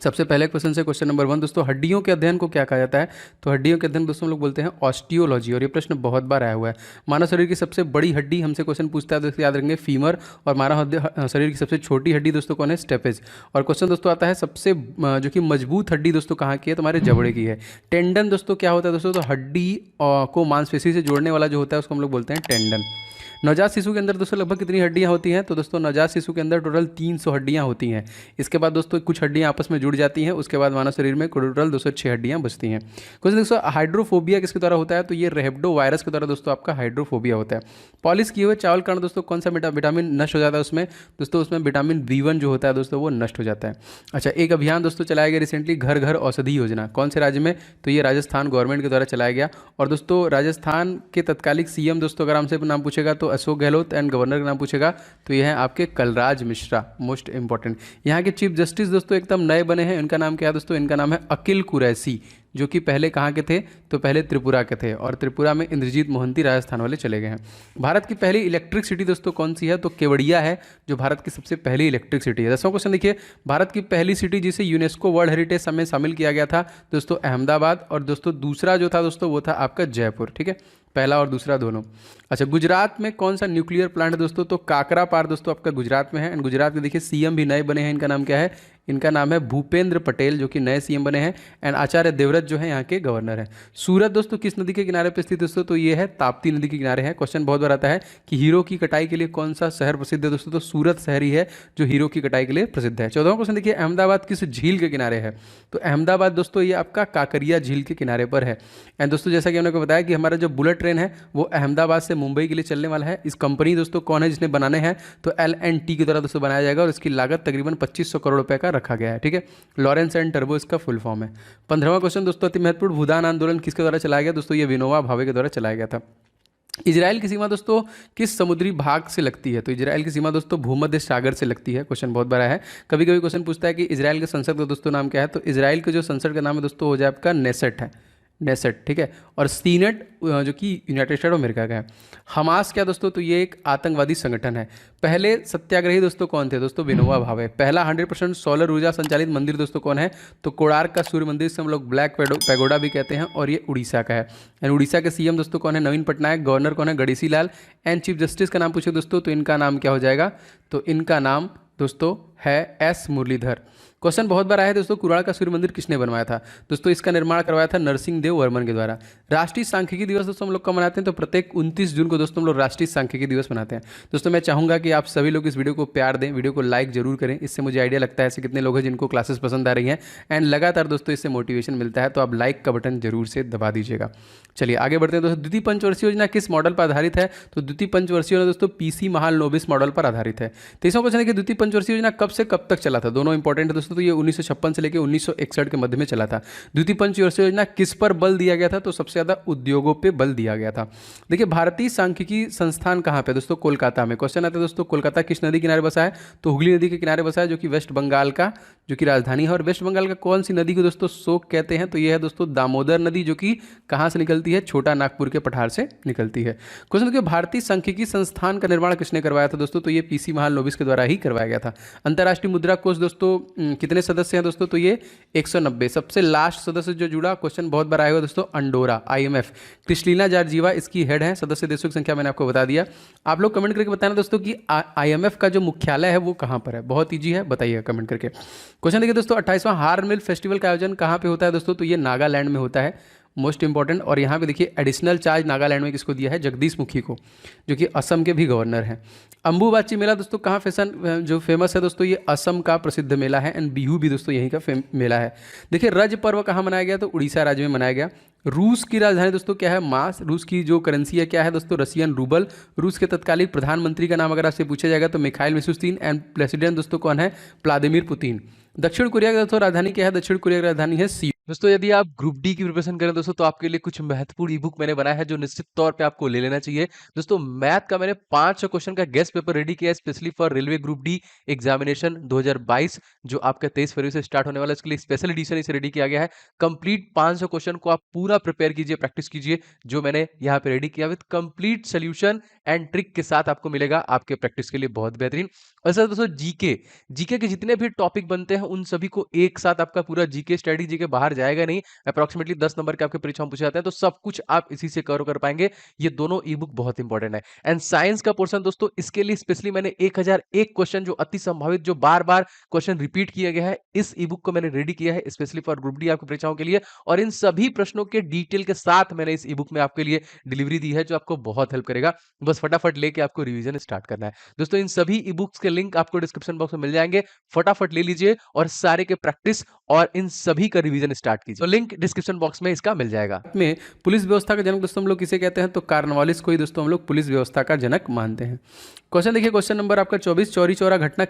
सबसे पहले क्वेश्चन से क्वेश्चन नंबर 1 दोस्तों, हड्डियों के अध्ययन को क्या कहा जाता है? तो हड्डियों के अध्ययन दोस्तों हम लोग बोलते हैं ऑस्टियोलॉजी, और ये प्रश्न बहुत बार आया हुआ है। मानव शरीर की सबसे बड़ी हड्डी हमसे क्वेश्चन पूछता है, दोस्तों याद रखेंगे फीमर। और शरीर की सबसे छोटी हड्डी दोस्तों कौन है? स्टेपेज। और क्वेश्चन दोस्तों आता है सबसे जो कि मजबूत हड्डी दोस्तों कहाँ की है? तुम्हारे जबड़े की है। टेंडन दोस्तों क्या होता है दोस्तों? तो हड्डी को मांसपेशी से जोड़ने वाला जो होता है उसको हम लोग बोलते हैं टेंडन। नवजात शिशु के अंदर दोस्तों लगभग कितनी हड्डियां होती हैं? तो दोस्तों नवजात शिशु के अंदर टोटल 300 हड्डियां होती हैं। इसके बाद दोस्तों कुछ हड्डियां आपस में जुड़ जाती हैं, उसके बाद मानव शरीर में टोटल 206 हड्डियां बचती हैं। कुछ दोस्तों हाइड्रोफोबिया किसके द्वारा होता है? तो ये रेबडो वायरस के द्वारा दोस्तों आपका हाइड्रोफोबिया होता है। पॉलिश किए हुए चावल कारण दोस्तों कौन सा विटामिन नष्ट हो जाता है उसमें? दोस्तों उसमें विटामिन B1 जो होता है दोस्तों वो नष्ट हो जाता है। अच्छा, एक अभियान दोस्तों चलाया गया रिसेंटली, घर घर औषधि योजना, कौन से राज्य में? तो ये राजस्थान गवर्नमेंट के द्वारा चलाया गया। और दोस्तों राजस्थान के तत्कालिक CM दोस्तों अगर हमसे नाम पूछेगा तो अशोक गहलोत, एंड गवर्नर का नाम पूछेगा तो ये है आपके कलराज मिश्रा, मोस्ट इंपॉर्टेंट। यहाँ के चीफ जस्टिस दोस्तों एकदम नए बने हैं, इनका नाम क्या है दोस्तों? इनका नाम है अकिल कुरैशी, जो कि पहले कहाँ के थे? तो पहले त्रिपुरा के थे, और त्रिपुरा में इंद्रजीत मोहंती राजस्थान वाले चले गए हैं। भारत की पहली इलेक्ट्रिक सिटी दोस्तों कौन सी है? तो केवड़िया है, जो भारत की सबसे पहली इलेक्ट्रिक सिटी है। 10वां क्वेश्चन देखिए, भारत की पहली सिटी जिसे यूनेस्को वर्ल्ड हेरिटेज में शामिल किया गया था दोस्तों अहमदाबाद, और दोस्तों दूसरा जो था दोस्तों वो था आपका जयपुर। ठीक है, पहला और दूसरा दोनों। अच्छा, गुजरात में कौन सा न्यूक्लियर प्लांट है दोस्तों? तो काकरापार दोस्तों आपका गुजरात में है। एंड गुजरात में देखिए CM भी नए बने हैं, इनका नाम क्या है? इनका नाम है भूपेंद्र पटेल, जो कि नए CM बने हैं। एंड आचार्य देवव्रत जो है यहाँ के गवर्नर हैं। सूरत दोस्तों किस नदी के किनारे पर स्थित दोस्तों? तो ये है ताप्ती नदी के किनारे है। क्वेश्चन बहुत बार आता है कि हीरो की कटाई के लिए कौन सा शहर प्रसिद्ध है दोस्तों? तो सूरत शहर ही है जो हीरो की कटाई के लिए प्रसिद्ध है। 14वां क्वेश्चन देखिए, अहमदाबाद किस झील के किनारे है? तो अहमदाबाद दोस्तों ये आपका काकरिया झील के किनारे पर है। एंड दोस्तों जैसा कि हमने को बताया कि हमारा जो बुलेट ट्रेन है वो अहमदाबाद से मुंबई के लिए चलने वाला है। इस कंपनी दोस्तों कौन है जिसने बनाने हैं? तो L&T की द्वारा दोस्तों बनाया जाएगा, और इसकी लागत तकरीबन 2500 करोड़ रुपए का रखा गया है। ठीक है, लॉरेंस एंड टर्बो इसका फुल फॉर्म है। 15वां क्वेश्चन दोस्तों अति महत्वपूर्ण, भूदान आंदोलन किसके द्वारा चलाया गया? दोस्तों ये विनोबा भावे के द्वारा चलाया गया था। इजराइल की सीमा दोस्तों किस समुद्री भाग से लगती है? तो इजराइल की सीमा दोस्तों भूमध्य सागर से लगती है। क्वेश्चन बहुत बड़ा है, कभी कभी क्वेश्चन पूछता है कि इजराइल के संसद का दोस्तों नाम क्या है? तो इजराइल के जो संसद का नाम है दोस्तों हो जाए आपका नेसेट है, नेसेट। ठीक है, और सीनेट जो कि यूनाइटेड स्टेट ऑफ अमेरिका का है। हमास क्या दोस्तों? तो ये एक आतंकवादी संगठन है। पहले सत्याग्रही दोस्तों कौन थे? दोस्तों विनोबा भावे। पहला 100% सोलर ऊर्जा संचालित मंदिर दोस्तों कौन है? तो कोणार्क का सूर्य मंदिर से हम लोग ब्लैक पैगोडा भी कहते हैं, और ये उड़ीसा का है। एंड उड़ीसा के CM दोस्तों कौन है? नवीन पटनायक। गवर्नर कौन है? Ganeshi Lal. And chief justice का नाम पूछे दोस्तों तो इनका नाम क्या हो जाएगा? तो इनका नाम दोस्तों है S मुरलीधर। क्वेश्चन बहुत बार आया है दोस्तों, कुराड़ का सूर्य मंदिर किसने बनवाया था? दोस्तों इसका निर्माण करवाया था नरसिंह देव वर्मन के द्वारा। राष्ट्रीय सांख्यिकी दिवस दोस्तों हम लोग कब मनाते हैं? तो प्रत्येक 29 जून को दोस्तों हम लोग राष्ट्रीय सांख्यिकी दिवस मनाते हैं। दोस्तों मैं चाहूंगा कि आप सभी लोग इस वीडियो को प्यार दें, वीडियो को लाइक जरूर करें, इससे मुझे आइडिया लगता है ऐसे कितने लोग हैं जिनको क्लासेस पसंद आ रही हैं, एंड लगातार दोस्तों इससे मोटिवेशन मिलता है। तो आप लाइक का बटन जरूर से दबा दीजिएगा। चलिए आगे बढ़ते हैं दोस्तों। द्वितीय पंचवर्षीय योजना किस मॉडल पर आधारित है? तो द्वितीय पंचवर्षीय योजना दोस्तों PC महालनोबिस मॉडल पर आधारित है। 23वां क्वेश्चन है कि द्वितीय पंचवर्षीय योजना कब से कब तक चला था? दोनों इंपॉर्टेंट है दोस्तों। तो ये 1956 से लेकर 1961 के मध्य में चला था। द्वितीय पंचवर्षीय योजना किस पर बल दिया गया था? तो सबसे ज्यादा उद्योगों पे बल दिया गया था। देखिए भारतीय सांख्यिकी संस्थान कहाँ पे? दोस्तों कोलकाता में। क्वेश्चन आता है दोस्तों, कोलकाता किस नदी किनारे बसा है? तो हुगली नदी के किनारे बसा है, जो कि वेस्ट बंगाल का जो कि राजधानी है। और वेस्ट बंगाल का कौन सी नदी को दोस्तों शोक कहते हैं? तो ये है दोस्तों दामोदर नदी, जो कि कहाँ से निकलती है? छोटा नागपुर के पठार से निकलती है। क्वेश्चन देखिए, भारतीय सांख्यिकी संस्थान का निर्माण किसने करवाया था दोस्तों? तो ये PC महालनोबिस के द्वारा ही करवाया गया था। अंतर्राष्ट्रीय मुद्रा कोष दोस्तों कितने सदस्य हैं दोस्तों? तो ये 190। सबसे लास्ट सदस्य जो जुड़ा, क्वेश्चन बहुत बार आएगा दोस्तों, अंडोरा IMF। क्रिस्टलीना जॉर्जिवा इसकी हेड है। सदस्य देशों की संख्या मैंने आपको बता दिया। आप लोग कमेंट करके बताना दोस्तों कि IMF का जो मुख्यालय है वो कहाँ पर है। बहुत ईजी है, बताइएगा कमेंट करके। क्वेश्चन देखिए दोस्तों, 28वां हार्नबिल फेस्टिवल का आयोजन कहाँ पे होता है दोस्तों? तो ये नागालैंड में होता है, मोस्ट इंपॉर्टेंट। और यहाँ पे देखिए एडिशनल चार्ज नागालैंड में किसको दिया है? जगदीश मुखी को, जो कि असम के भी गवर्नर हैं। अंबुबाची मेला दोस्तों कहाँ जो फेमस है दोस्तों? ये असम का प्रसिद्ध मेला है। एंड बिहू भी दोस्तों यहीं का मेला है। देखिए रज पर्व कहाँ मनाया गया? तो उड़ीसा राज्य में मनाया गया। रूस की राजधानी दोस्तों क्या है? मास। रूस की जो करेंसी है क्या है दोस्तों? Russian rouble. रूस के तत्कालीन प्रधानमंत्री का नाम अगर आपसे पूछा जाएगा तो मिखाइल मिशुस्तिन। एंड प्रेसिडेंट दोस्तों कौन है? Vladimir Putin. दक्षिण कोरिया की दोस्तों राजधानी क्या है? दक्षिण कोरिया की राजधानी है सियोल। दोस्तों यदि आप ग्रुप डी की प्रिपरेशन करें दोस्तों तो आपके लिए कुछ महत्वपूर्ण ईबुक मैंने बनाया है जो निश्चित तौर पे आपको ले लेना चाहिए। दोस्तों मैथ का मैंने 500 क्वेश्चन का गेस्ट पेपर रेडी किया है specially for railway group D examination 2022 जो आपका 23 फरवरी से स्टार्ट होने वाला है। इसके लिए स्पेशल एडिशन इसे रेडी किया गया है। कंप्लीट 500 क्वेश्चन को आप पूरा प्रिपेयर कीजिए, प्रैक्टिस कीजिए, जो मैंने यहाँ पे रेडी किया with complete solution and trick के साथ आपको मिलेगा आपके प्रैक्टिस के लिए बहुत बेहतरीन। अच्छा दोस्तों, जीके जीके के जितने भी टॉपिक बनते हैं उन सभी को एक साथ आपका पूरा जीके स्टडी जीके बाहर जाएगा नहीं। अप्रोक्सीमेटली 10 नंबर के आपके परीक्षा में पूछे जाते हैं, तो सब कुछ आप इसी से कवर कर पाएंगे। ये दोनों ई बुक बहुत इंपॉर्टेंट है। एंड साइंस का पोर्शन दोस्तों, इसके लिए स्पेशली मैंने 1001 क्वेश्चन जो अति संभावित, जो बार बार क्वेश्चन रिपीट किया गया है, इस ई बुक को मैंने रेडी किया है स्पेशली फॉर ग्रुप डी आपकी परीक्षाओं के लिए। और इन सभी प्रश्नों के डिटेल के साथ मैंने इस ई बुक में आपके लिए डिलीवरी दी है, जो आपको बहुत हेल्प करेगा। बस फटाफट लेके आपको रिवीजन स्टार्ट करना है। दोस्तों इन सभी ई बुक्स के लिंक आपको डिस्क्रिप्शन बॉक्स में मिल जाएंगे, फटाफट ले लीजिए और सारे के प्रैक्टिस और इन सभी का रिवीजन स्टार्ट कीजिए। तो लिंक डिस्क्रिप्शन बॉक्स में इसका मिल जाएगा। में पुलिस व्यवस्था का जनक दोस्तों हम लोग किसे कहते हैं, तो कार्नवालिस को ही दोस्तों हम लोग पुलिस व्यवस्था का जनक मानते हैं। क्वेश्चन देखिए, क्वेश्चन नंबर आपका 24, चौरी चौरा घटना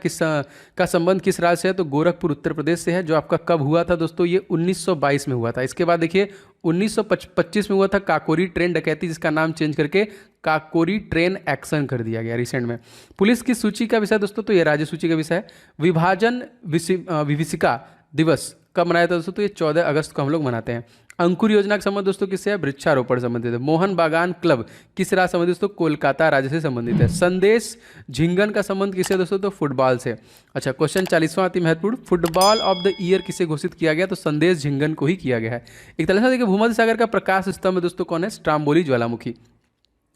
का संबंध किस राज्य से है, तो गोरखपुर उत्तर प्रदेश से है। जो आपका कब हुआ था दोस्तों, ये 1922 में हुआ था। इसके बाद देखिए 1925 में हुआ था काकोरी ट्रेन डकैती, जिसका नाम चेंज करके काकोरी ट्रेन एक्शन कर दिया गया रिसेंट में। पुलिस की सूची का विषय दोस्तों, तो ये राज्य सूची का विषय है। विभाजन विभीषिका दिवस कब मनाया था दोस्तों, तो ये 14 अगस्त को हम लोग मनाते हैं। अंकुर योजना का संबंध दोस्तों किससे है, वृक्षारोपण संबंधित है। मोहन बागान क्लब किस राज्य संबंधित दोस्तों, कोलकाता राज्य से संबंधित है। संदेश झिंगन का संबंध किससे दोस्तों, तो फुटबॉल से। अच्छा, क्वेश्चन 40वां अति महत्वपूर्ण, फुटबॉल ऑफ द ईयर किसे घोषित किया गया, तो संदेश झिंगन को ही किया गया है। 41वां देखिए, भूमध्य सागर का प्रकाश स्तंभ दोस्तों कौन है, स्ट्राम्बोली ज्वालामुखी।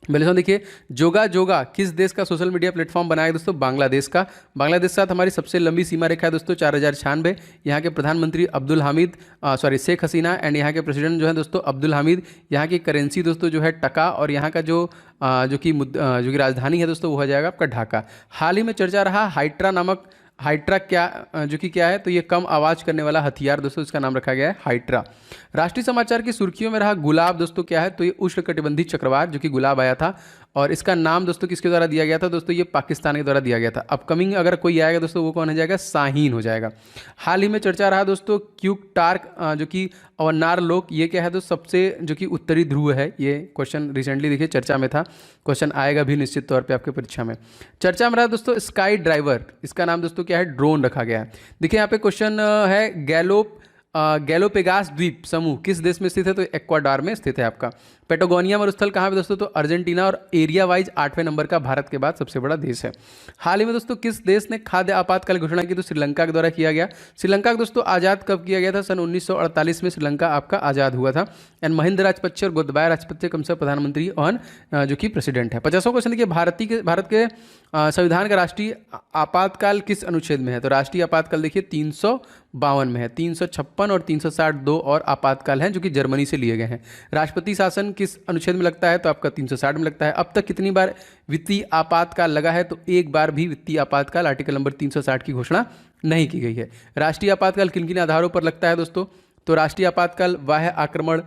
बल्लेश्वर देखिए, जोगा जोगा किस देश का सोशल मीडिया प्लेटफॉर्म बनाया दोस्तों, बांग्लादेश का। बांग्लादेश के साथ हमारी सबसे लंबी सीमा रेखा है दोस्तों 4096। यहाँ के प्रधानमंत्री अब्दुल हामिद शेख हसीना, एंड यहाँ के प्रेसिडेंट जो है दोस्तों अब्दुल हामिद। यहाँ की करेंसी दोस्तों जो है टका, और यहाँ का जो कि राजधानी है दोस्तों वो हो जाएगा आपका ढाका। हाल ही में चर्चा रहा हाइड्रा जो कि क्या है, तो ये कम आवाज़ करने वाला हथियार दोस्तों, इसका नाम रखा गया है हाइड्रा। राष्ट्रीय समाचार की सुर्खियों में रहा गुलाब दोस्तों क्या है, तो ये उष्णकटिबंधीय चक्रवात जो कि गुलाब आया था, और इसका नाम दोस्तों किसके द्वारा दिया गया था दोस्तों, ये पाकिस्तान के द्वारा दिया गया था। अपकमिंग अगर कोई आएगा दोस्तों वो कौन हो जाएगा, शाहीन हो जाएगा। हाल ही में चर्चा रहा दोस्तों क्यूक टार्क जो कि अवनार लोक, ये क्या है दोस्तों, सबसे जो कि उत्तरी ध्रुव है। ये क्वेश्चन रिसेंटली देखिए चर्चा में था, क्वेश्चन आएगा भी निश्चित तौर पे आपके परीक्षा में। चर्चा में रहा दोस्तों स्काई ड्राइवर, इसका नाम दोस्तों क्या है, ड्रोन रखा गया है। देखिए यहाँ पे क्वेश्चन है गैलोपेगास द्वीप समूह किस देश में स्थित है, तो एक्वाडोर में स्थित है आपका। पेटागोनिया मरुस्थल कहाँ पे दोस्तों, तो अर्जेंटीना, और एरिया वाइज 8वें नंबर का भारत के बाद सबसे बड़ा देश है। हाल ही में दोस्तों किस देश ने खाद्य आपातकाल घोषणा की, तो श्रीलंका के द्वारा किया गया। श्रीलंका को दोस्तों आज़ाद कब किया गया था, सन 1948 में श्रीलंका आपका आज़ाद हुआ था। एंड महिंद्रा राजपक्षे और गोतबाया राजपक्षे कम से प्रधानमंत्री और जो कि प्रेसिडेंट है। 50वां क्वेश्चन देखिए, भारत के संविधान का राष्ट्रीय आपातकाल किस अनुच्छेद में है, तो राष्ट्रीय आपातकाल देखिए 352 में है। 356 और 362 और आपातकाल हैं जो कि जर्मनी से लिए गए हैं। राष्ट्रपति शासन किस अनुच्छेद में लगता है, तो आपका 360 में लगता है। अब तक कितनी बार वित्तीय आपातकाल लगा है, तो एक बार भी वित्तीय आपातकाल आर्टिकल नंबर 360 की घोषणा नहीं की गई है। राष्ट्रीय आपातकाल किन किन आधारों पर लगता है दोस्तों, तो राष्ट्रीय आपातकाल बाह्य आक्रमण,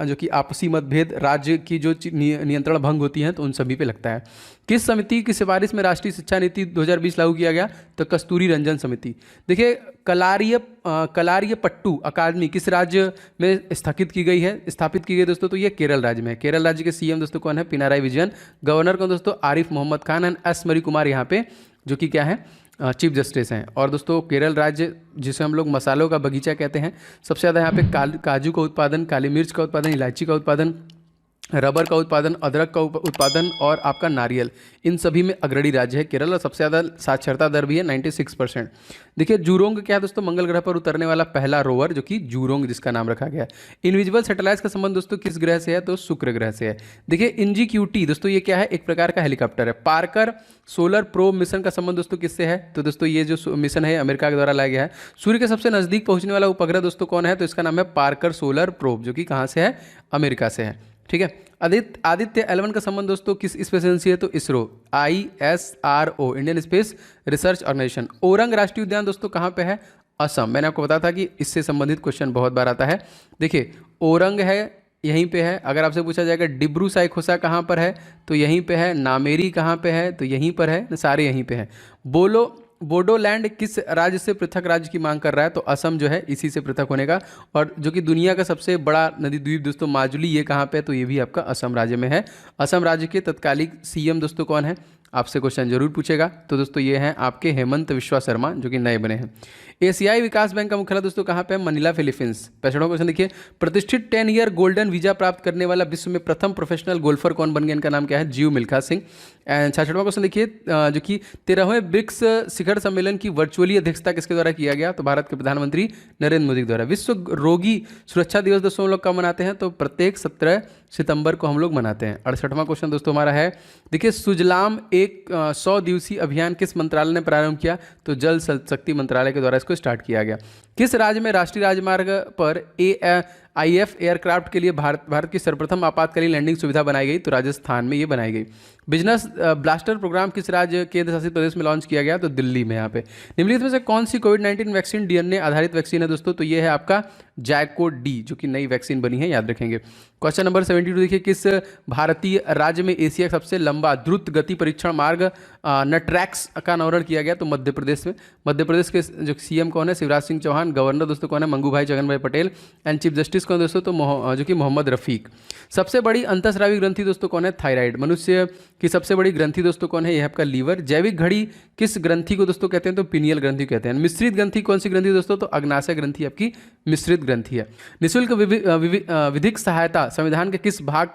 जो कि आपसी मतभेद, राज्य की जो नियंत्रण भंग होती हैं, तो उन सभी पे लगता है। किस समिति की सिफारिश में राष्ट्रीय शिक्षा नीति 2020 लागू किया गया, तो कस्तूरी रंजन समिति। देखिए कलारियपट्टू अकादमी किस राज्य में स्थापित की गई दोस्तों, तो ये केरल राज्य में है। केरल राज्य के सीएम दोस्तों कौन है, पिनाराई विजयन। गवर्नर कौन दोस्तों, आरिफ मोहम्मद खान, एंड एस मरी कुमार यहाँ पे जो कि क्या है, चीफ जस्टिस हैं। और दोस्तों केरल राज्य जिसे हम लोग मसालों का बगीचा कहते हैं, सबसे ज़्यादा यहाँ पे काजू का उत्पादन, काली मिर्च का उत्पादन, इलायची का उत्पादन, रबर का उत्पादन, अदरक का उत्पादन और आपका नारियल, इन सभी में अग्रणी राज्य है केरल। और सबसे ज़्यादा साक्षरता दर भी है 96%। देखिए जूरोंग क्या है दोस्तों, मंगल ग्रह पर उतरने वाला पहला रोवर जो कि जूरोंग जिसका नाम रखा गया है। इनविजिबल सैटेलाइट्स का संबंध दोस्तों किस ग्रह से है, तो शुक्र ग्रह से है। देखिए InGQT दोस्तों ये क्या है, एक प्रकार का हेलीकॉप्टर है। पार्कर सोलर प्रोब मिशन का संबंध दोस्तों किससे है, तो दोस्तों ये जो मिशन है अमेरिका के द्वारा लाया गया है। सूर्य के सबसे नजदीक पहुंचने वाला उपग्रह दोस्तों कौन है, तो इसका नाम है पार्कर सोलर प्रोब जो कि कहाँ से है, अमेरिका से है। ठीक है। आदित्य L1 का संबंध दोस्तों किस स्पेस एजेंसी है, तो ISRO, ISRO, Indian space research organisation. Orang राष्ट्रीय उद्यान दोस्तों कहाँ पे है, असम। मैंने आपको बताया था कि इससे संबंधित क्वेश्चन बहुत बार आता है। देखिए ओरंग है यहीं पे है। अगर आपसे पूछा जाएगा डिब्रू साइखोसा कहाँ पर है, तो यहीं पे है। नामेरी कहाँ पे है, तो यहीं पर है। सारे यहीं पे है। बोडोलैंड किस राज्य से पृथक राज्य की मांग कर रहा है, तो असम जो है इसी से पृथक होने का। और जो कि दुनिया का सबसे बड़ा नदी द्वीप दोस्तों माजुली, ये कहाँ पे है, तो ये भी आपका असम राज्य में है। असम राज्य के तत्कालिक सीएम दोस्तों कौन है, आपसे क्वेश्चन जरूर पूछेगा। तो दोस्तों ये हैं आपके हेमंत विश्वा शर्मा जो कि नए बने हैं। एशियाई विकास बैंक का मुख्यालय दोस्तों कहाँ पे है? Manila Philippines. 65वां क्वेश्चन देखिए, प्रतिष्ठित 10 ईयर गोल्डन वीजा प्राप्त करने वाला विश्व में प्रथम प्रोफेशनल गोल्फर कौन बन गया? इनका नाम क्या है? जीव मिल्खा सिंह। एंड 66वां क्वेश्चन देखिए, जो कि 13वें ब्रिक्स शिखर सम्मेलन की वर्चुअली अध्यक्षता किसके द्वारा किया गया? तो भारत के प्रधानमंत्री नरेंद्र मोदी के द्वारा। विश्व रोगी सुरक्षा दिवस दोस्तों हम लोग कब मनाते हैं? तो प्रत्येक 17 सितंबर को हम लोग मनाते हैं। 68वां क्वेश्चन दोस्तों हमारा है, देखिए सुजलाम एक 100 दिवसीय अभियान किस मंत्रालय ने प्रारंभ किया? तो जल शक्ति मंत्रालय के द्वारा इसको स्टार्ट किया गया। किस राज्य में राष्ट्रीय राजमार्ग पर IF एयरक्राफ्ट के लिए भारत की सर्वप्रथम आपातकालीन लैंडिंग सुविधा बनाई गई? तो राजस्थान में ये बनाई गई। बिजनेस ब्लास्टर प्रोग्राम किस राज्य केंद्र शासित प्रदेश में लॉन्च किया गया? तो दिल्ली में। यहाँ पे निम्नलिखित में से कौन सी कोविड-19 वैक्सीन DNA आधारित वैक्सीन है दोस्तों? तो ये है आपका जैको-डी जो कि नई वैक्सीन बनी है, याद रखेंगे। क्वेश्चन नंबर 72 देखिए, किस भारतीय राज्य में एशिया का सबसे लंबा द्रुत गति परीक्षण मार्ग नट्रैक्स का अनावरण किया गया? तो मध्य प्रदेश में। मध्य प्रदेश के जो CM कौन है? शिवराज सिंह चौहान। गवर्नर दोस्तों कौन है? मंगू भाई जगन भाई पटेल। एंड चीफ जस्टिस कौन दोस्तों? तो जो कि मोहम्मद रफीक। सबसे बड़ी अंतःस्रावी ग्रंथि दोस्तों कौन है? थायराइड। मनुष्य की सबसे बड़ी ग्रंथि दोस्तों कौन है? यह आपका लीवर। जैविक घड़ी किस ग्रंथि को दोस्तों कहते हैं? तो पिनियल ग्रंथि कहते हैं। मिश्रित ग्रंथि कौन सी ग्रंथि दोस्तों? तो अग्नाशय ग्रंथि आपकी मिश्रित ग्रंथि है। निःशुल्क विधिक सहायता संविधान के किस भाग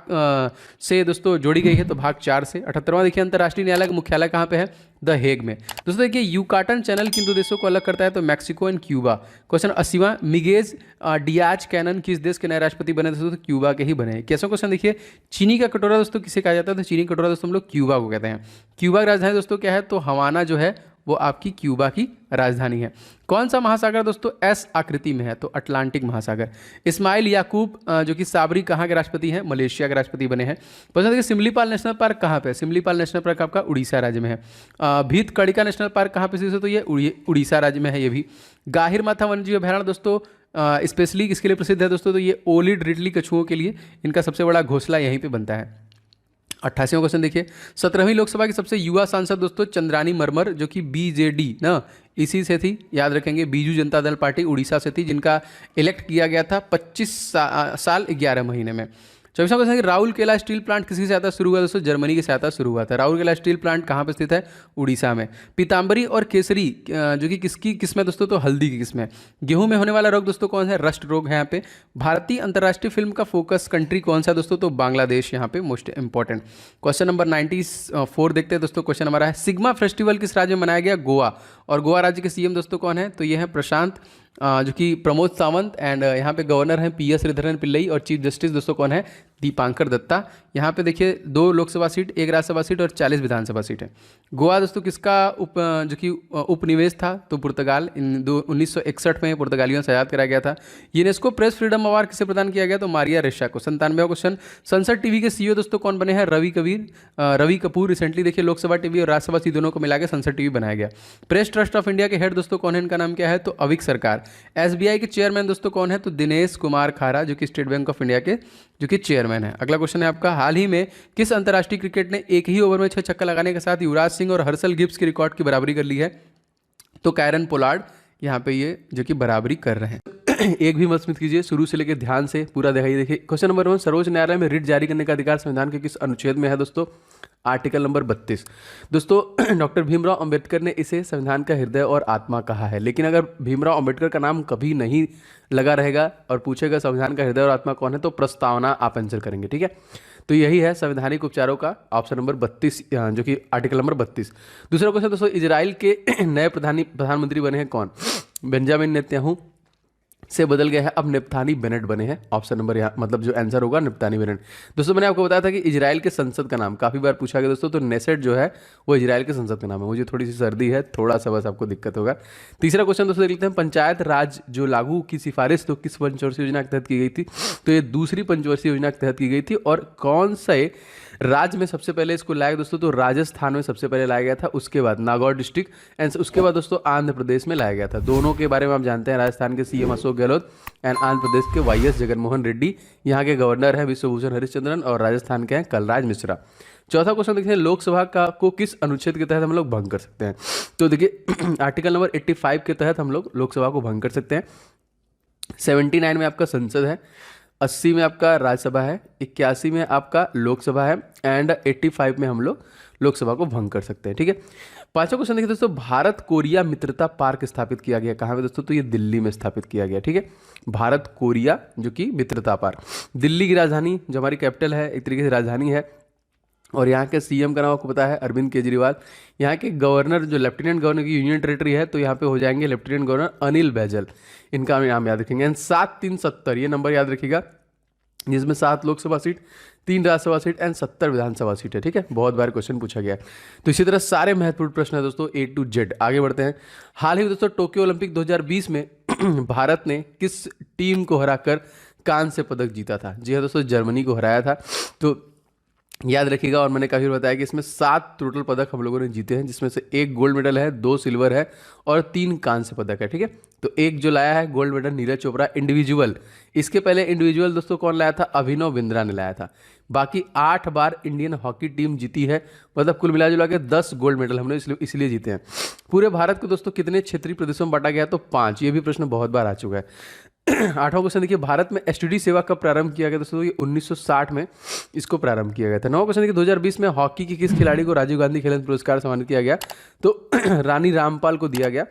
से दोस्तों जोड़ी गई है? तो भाग 4 से। 78वां देखिए, अंतर्राष्ट्रीय न्यायालय का मुख्यालय कहाँ पे है? द हेग में। दोस्तों देखिए, यूकाटन चैनल किन दो देशों को अलग करता है? तो मैक्सिको एंड क्यूबा। क्वेश्चन 80वां, मिगेज डियाज कैनन किस देश के नए राष्ट्रपति बने? दोस्तों तो क्यूबा के ही बने। कैसा क्वेश्चन देखिए, चीनी का कटोरा दोस्तों किसे कहा जाता है? तो चीनी कटोरा दोस्तों हम लोग क्यूबा को कहते हैं। क्यूबा की राजधानी दोस्तों क्या है? तो हवाना जो है वो आपकी क्यूबा की राजधानी है। कौन सा महासागर दोस्तों एस आकृति में है? तो अटलांटिक महासागर। इस्माइल याकूब जो कि साबरी कहाँ के राष्ट्रपति हैं? मलेशिया के राष्ट्रपति बने हैं। पता देखिए, सिमलीपाल नेशनल पार्क कहाँ पे है? सिमलीपाल नेशनल पार्क आपका उड़ीसा राज्य में है। भीतकड़िका नेशनल पार्क कहाँ पे स्थित है? तो ये उड़ीसा राज्य में है ये भी। गाहिर माथा वन्यजीव अभयारण्य दोस्तों स्पेशली किसके लिए प्रसिद्ध है दोस्तों? तो ये ओलिड रिडली कछुओं के लिए। इनका सबसे बड़ा घोंसला यहीं पे बनता है। 88वां क्वेश्चन देखिए, 17वीं लोकसभा की सबसे युवा सांसद दोस्तों चंद्रानी मरमर जो कि BJD ना इसी से थी, याद रखेंगे, बीजू जनता दल पार्टी उड़ीसा से थी, जिनका इलेक्ट किया गया था 25 साल 11 महीने में। 24वां क्वेश्चन, राउरकेला स्टील प्लांट किसकी सहायता शुरू हुआ दोस्तों? जर्मनी की सहायता शुरू हुआ था। राउरकेला स्टील प्लांट कहाँ पे स्थित है? उड़ीसा में। पीताम्बरी और केसरी जो कि किसकी किस्म है दोस्तों? तो हल्दी की किस्म है। गेहूं में होने वाला रोग दोस्तों कौन है? रस्ट रोग है यहाँ पे। भारतीय अंतर्राष्ट्रीय फिल्म का फोकस कंट्री कौन सा है दोस्तों? तो बांग्लादेश यहाँ पे मोस्ट इंपॉर्टेंट। क्वेश्चन नंबर 94 देखते हैं दोस्तों। क्वेश्चन हमारा है, सिग्मा फेस्टिवल किस राज्य में मनाया गया? गोवा। और गोवा राज्य के CM दोस्तों कौन है? तो ये है प्रशांत जो कि प्रमोद सावंत। एंड यहाँ पे गवर्नर हैं PS श्रीधरन पिल्लई। और चीफ जस्टिस दोस्तों कौन है? दीपांकर दत्ता। यहाँ पे देखिए 2 लोकसभा सीट, 1 राज्यसभा सीट और 40 विधानसभा सीट है। गोवा दोस्तों किसका जो कि उपनिवेश था? तो पुर्तगाल। 1961 में पुर्तगालियों से आज़ाद कराया गया था। यूनेस्को प्रेस फ्रीडम अवार्ड किसे प्रदान किया गया? तो मारिया रेशा को। 97वां क्वेश्चन, संसद टीवी के CEO दोस्तों कौन बने हैं? रवि कपूर। रिसेंटली देखिए लोकसभा टीवी और राज्यसभा टीवी दोनों को मिला के संसद टीवी बनाया गया। प्रेस ट्रस्ट ऑफ इंडिया के हेड दोस्तों कौन है? इनका नाम क्या है? तो अविक सरकार। SBI के चेयरमैन दोस्तों कौन है? तो दिनेश कुमार खारा जो कि स्टेट बैंक ऑफ इंडिया के जो कि चेयरमैन है। अगला क्वेश्चन है आपका, हाल ही में किस अंतर्राष्ट्रीय क्रिकेट ने एक ही ओवर में 6 छक्का लगाने के साथ युवराज सिंह और हर्षल गिब्स के रिकॉर्ड की बराबरी कर ली है? तो कैरन पोलार्ड यहाँ पे ये जो कि बराबरी कर रहे हैं। एक भी मत कीजिए, शुरू से लेकर ध्यान से पूरा दिखाइए। देखिए क्वेश्चन नंबर 1, सर्वोच्च न्यायालय में रिट जारी करने का अधिकार संविधान के किस अनुच्छेद में है दोस्तों? Article number 32। दोस्तों डॉक्टर भीमराव अंबेडकर ने इसे संविधान का हृदय और आत्मा कहा है। लेकिन अगर भीमराव अंबेडकर का नाम कभी नहीं लगा रहेगा और पूछेगा संविधान का हृदय और आत्मा कौन है, तो प्रस्तावना आप आंसर करेंगे, ठीक है। तो यही है संवैधानिक उपचारों का ऑप्शन नंबर 32 जो कि आर्टिकल नंबर 32। दूसरा क्वेश्चन दोस्तों, इजराइल के नए प्रधानमंत्री बने हैं कौन? बेंजामिन नेतन्याहू से बदल गया है, अब नेप्थानी बेनेट बने हैं। ऑप्शन नंबर यहाँ मतलब जो आंसर होगा नेप्थानी बेनेट। दोस्तों मैंने आपको बताया था कि इजराइल के संसद का नाम काफ़ी बार पूछा गया दोस्तों, तो नेसेट जो है वो इजराइल के संसद का नाम है। मुझे थोड़ी सी सर्दी है, थोड़ा सा बस आपको दिक्कत होगा। तीसरा क्वेश्चन दोस्तों देख लेते हैं, पंचायत राज जो लागू की सिफारिश तो किस पंचवर्षीय योजना के तहत की गई थी? तो ये दूसरी पंचवर्षीय योजना के तहत की गई थी। और कौन से राज्य में सबसे पहले इसको लाया दोस्तों? तो राजस्थान में सबसे पहले लाया गया था, उसके बाद नागौर डिस्ट्रिक्ट एंड उसके बाद दोस्तों आंध्र प्रदेश में लाया गया था। दोनों के बारे में आप जानते हैं, राजस्थान के CM अशोक गहलोत एंड आंध्र प्रदेश के YS जगनमोहन रेड्डी। यहाँ के गवर्नर है विश्वभूषण हरिश्चंद्रन और राजस्थान के हैं कलराज मिश्रा। चौथा क्वेश्चन देखते हैं, लोकसभा का को किस अनुच्छेद के तहत हम लोग भंग कर सकते हैं? तो देखिए आर्टिकल नंबर 85 के तहत हम लोग लोकसभा को भंग कर सकते हैं। 79 में आपका संसद है, 80 में आपका राज्यसभा है, 81 में आपका लोकसभा है एंड 85 में हम लोग लोकसभा को भंग कर सकते हैं। ठीक है, पांचवा क्वेश्चन देखिए दोस्तों, भारत कोरिया मित्रता पार्क स्थापित किया गया कहाँ पे दोस्तों? तो ये दिल्ली में स्थापित किया गया। ठीक है, भारत कोरिया जो कि मित्रता पार्क, दिल्ली की राजधानी जो हमारी कैपिटल है, एक तरीके से राजधानी है। और यहाँ के सीएम का नाम आपको पता है, अरविंद केजरीवाल। यहाँ के गवर्नर जो लेफ्टिनेंट गवर्नर की यूनियन टेरिटरी है, तो यहाँ पे हो जाएंगे लेफ्टिनेंट गवर्नर अनिल बैजल, इनका नाम याद रखेंगे। एंड 7-3-70 ये नंबर याद रखिएगा, जिसमें 7 Lok Sabha seat, 3 Rajya Sabha seat and 70 Vidhan Sabha seat है। ठीक है, बहुत बार क्वेश्चन पूछा गया है। तो इसी तरह सारे महत्वपूर्ण प्रश्न है दोस्तों A to Z। आगे बढ़ते हैं। हाल ही में दोस्तों टोक्यो ओलंपिक 2020 में भारत ने किस टीम को हराकर कांस्य पदक जीता था? जी हाँ दोस्तों, जर्मनी को हराया था। तो याद रखिएगा, और मैंने काफी बार बताया कि इसमें 7 टोटल पदक हम लोगों ने जीते हैं, जिसमें से 1 गोल्ड मेडल है, 2 सिल्वर है और 3 कांस्य पदक है। ठीक है, तो एक जो लाया है gold medal Neeraj Chopra individual. इसके पहले इंडिविजुअल दोस्तों कौन लाया था? अभिनव बिंद्रा ने लाया था। बाकी 8 बार इंडियन हॉकी टीम जीती है, मतलब कुल मिला जुला के 10 गोल्ड मेडल हमने इसलिए जीते हैं। पूरे भारत को दोस्तों कितने क्षेत्रीय प्रदेशों में बांटा गया? तो 5। ये भी प्रश्न बहुत बार आ चुका है। 8वां क्वेश्चन देखिए, भारत में एसटीडी सेवा कब प्रारंभ किया गया दोस्तों? ये 1960 में इसको प्रारंभ किया गया था। 9वां क्वेश्चन देखिए, 2020 में हॉकी की किस खिलाड़ी को राजीव गांधी खेल रत्न पुरस्कार सम्मानित किया गया? तो रानी रामपाल को दिया गया,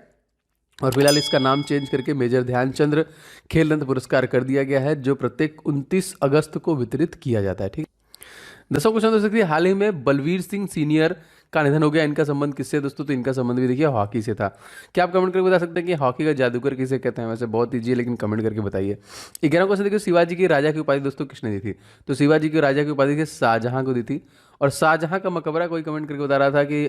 और फिलहाल इसका नाम चेंज करके मेजर ध्यानचंद्र खेल रत्न पुरस्कार कर दिया गया है, जो प्रत्येक 29 अगस्त को वितरित किया जाता है। ठीक, 10वां क्वेश्चन दोस्तों देखिए, हाल ही में बलवीर सिंह सीनियर का निधन हो गया, इनका संबंध किससे है दोस्तों? तो इनका संबंध भी देखिए हॉकी से था। क्या आप कमेंट करके बता सकते हैं कि हॉकी का जादूगर किसे कहते हैं? वैसे बहुत ईजी है, लेकिन कमेंट करके बताइए। 11वां क्वेश्चन देखिए, शिवाजी की राजा की उपाधि दोस्तों किसने दी थी? तो शिवाजी की राजा की उपाधि शाहजहां को दी थी। और शाहजहां का मकबरा कोई कमेंट करके बता रहा था कि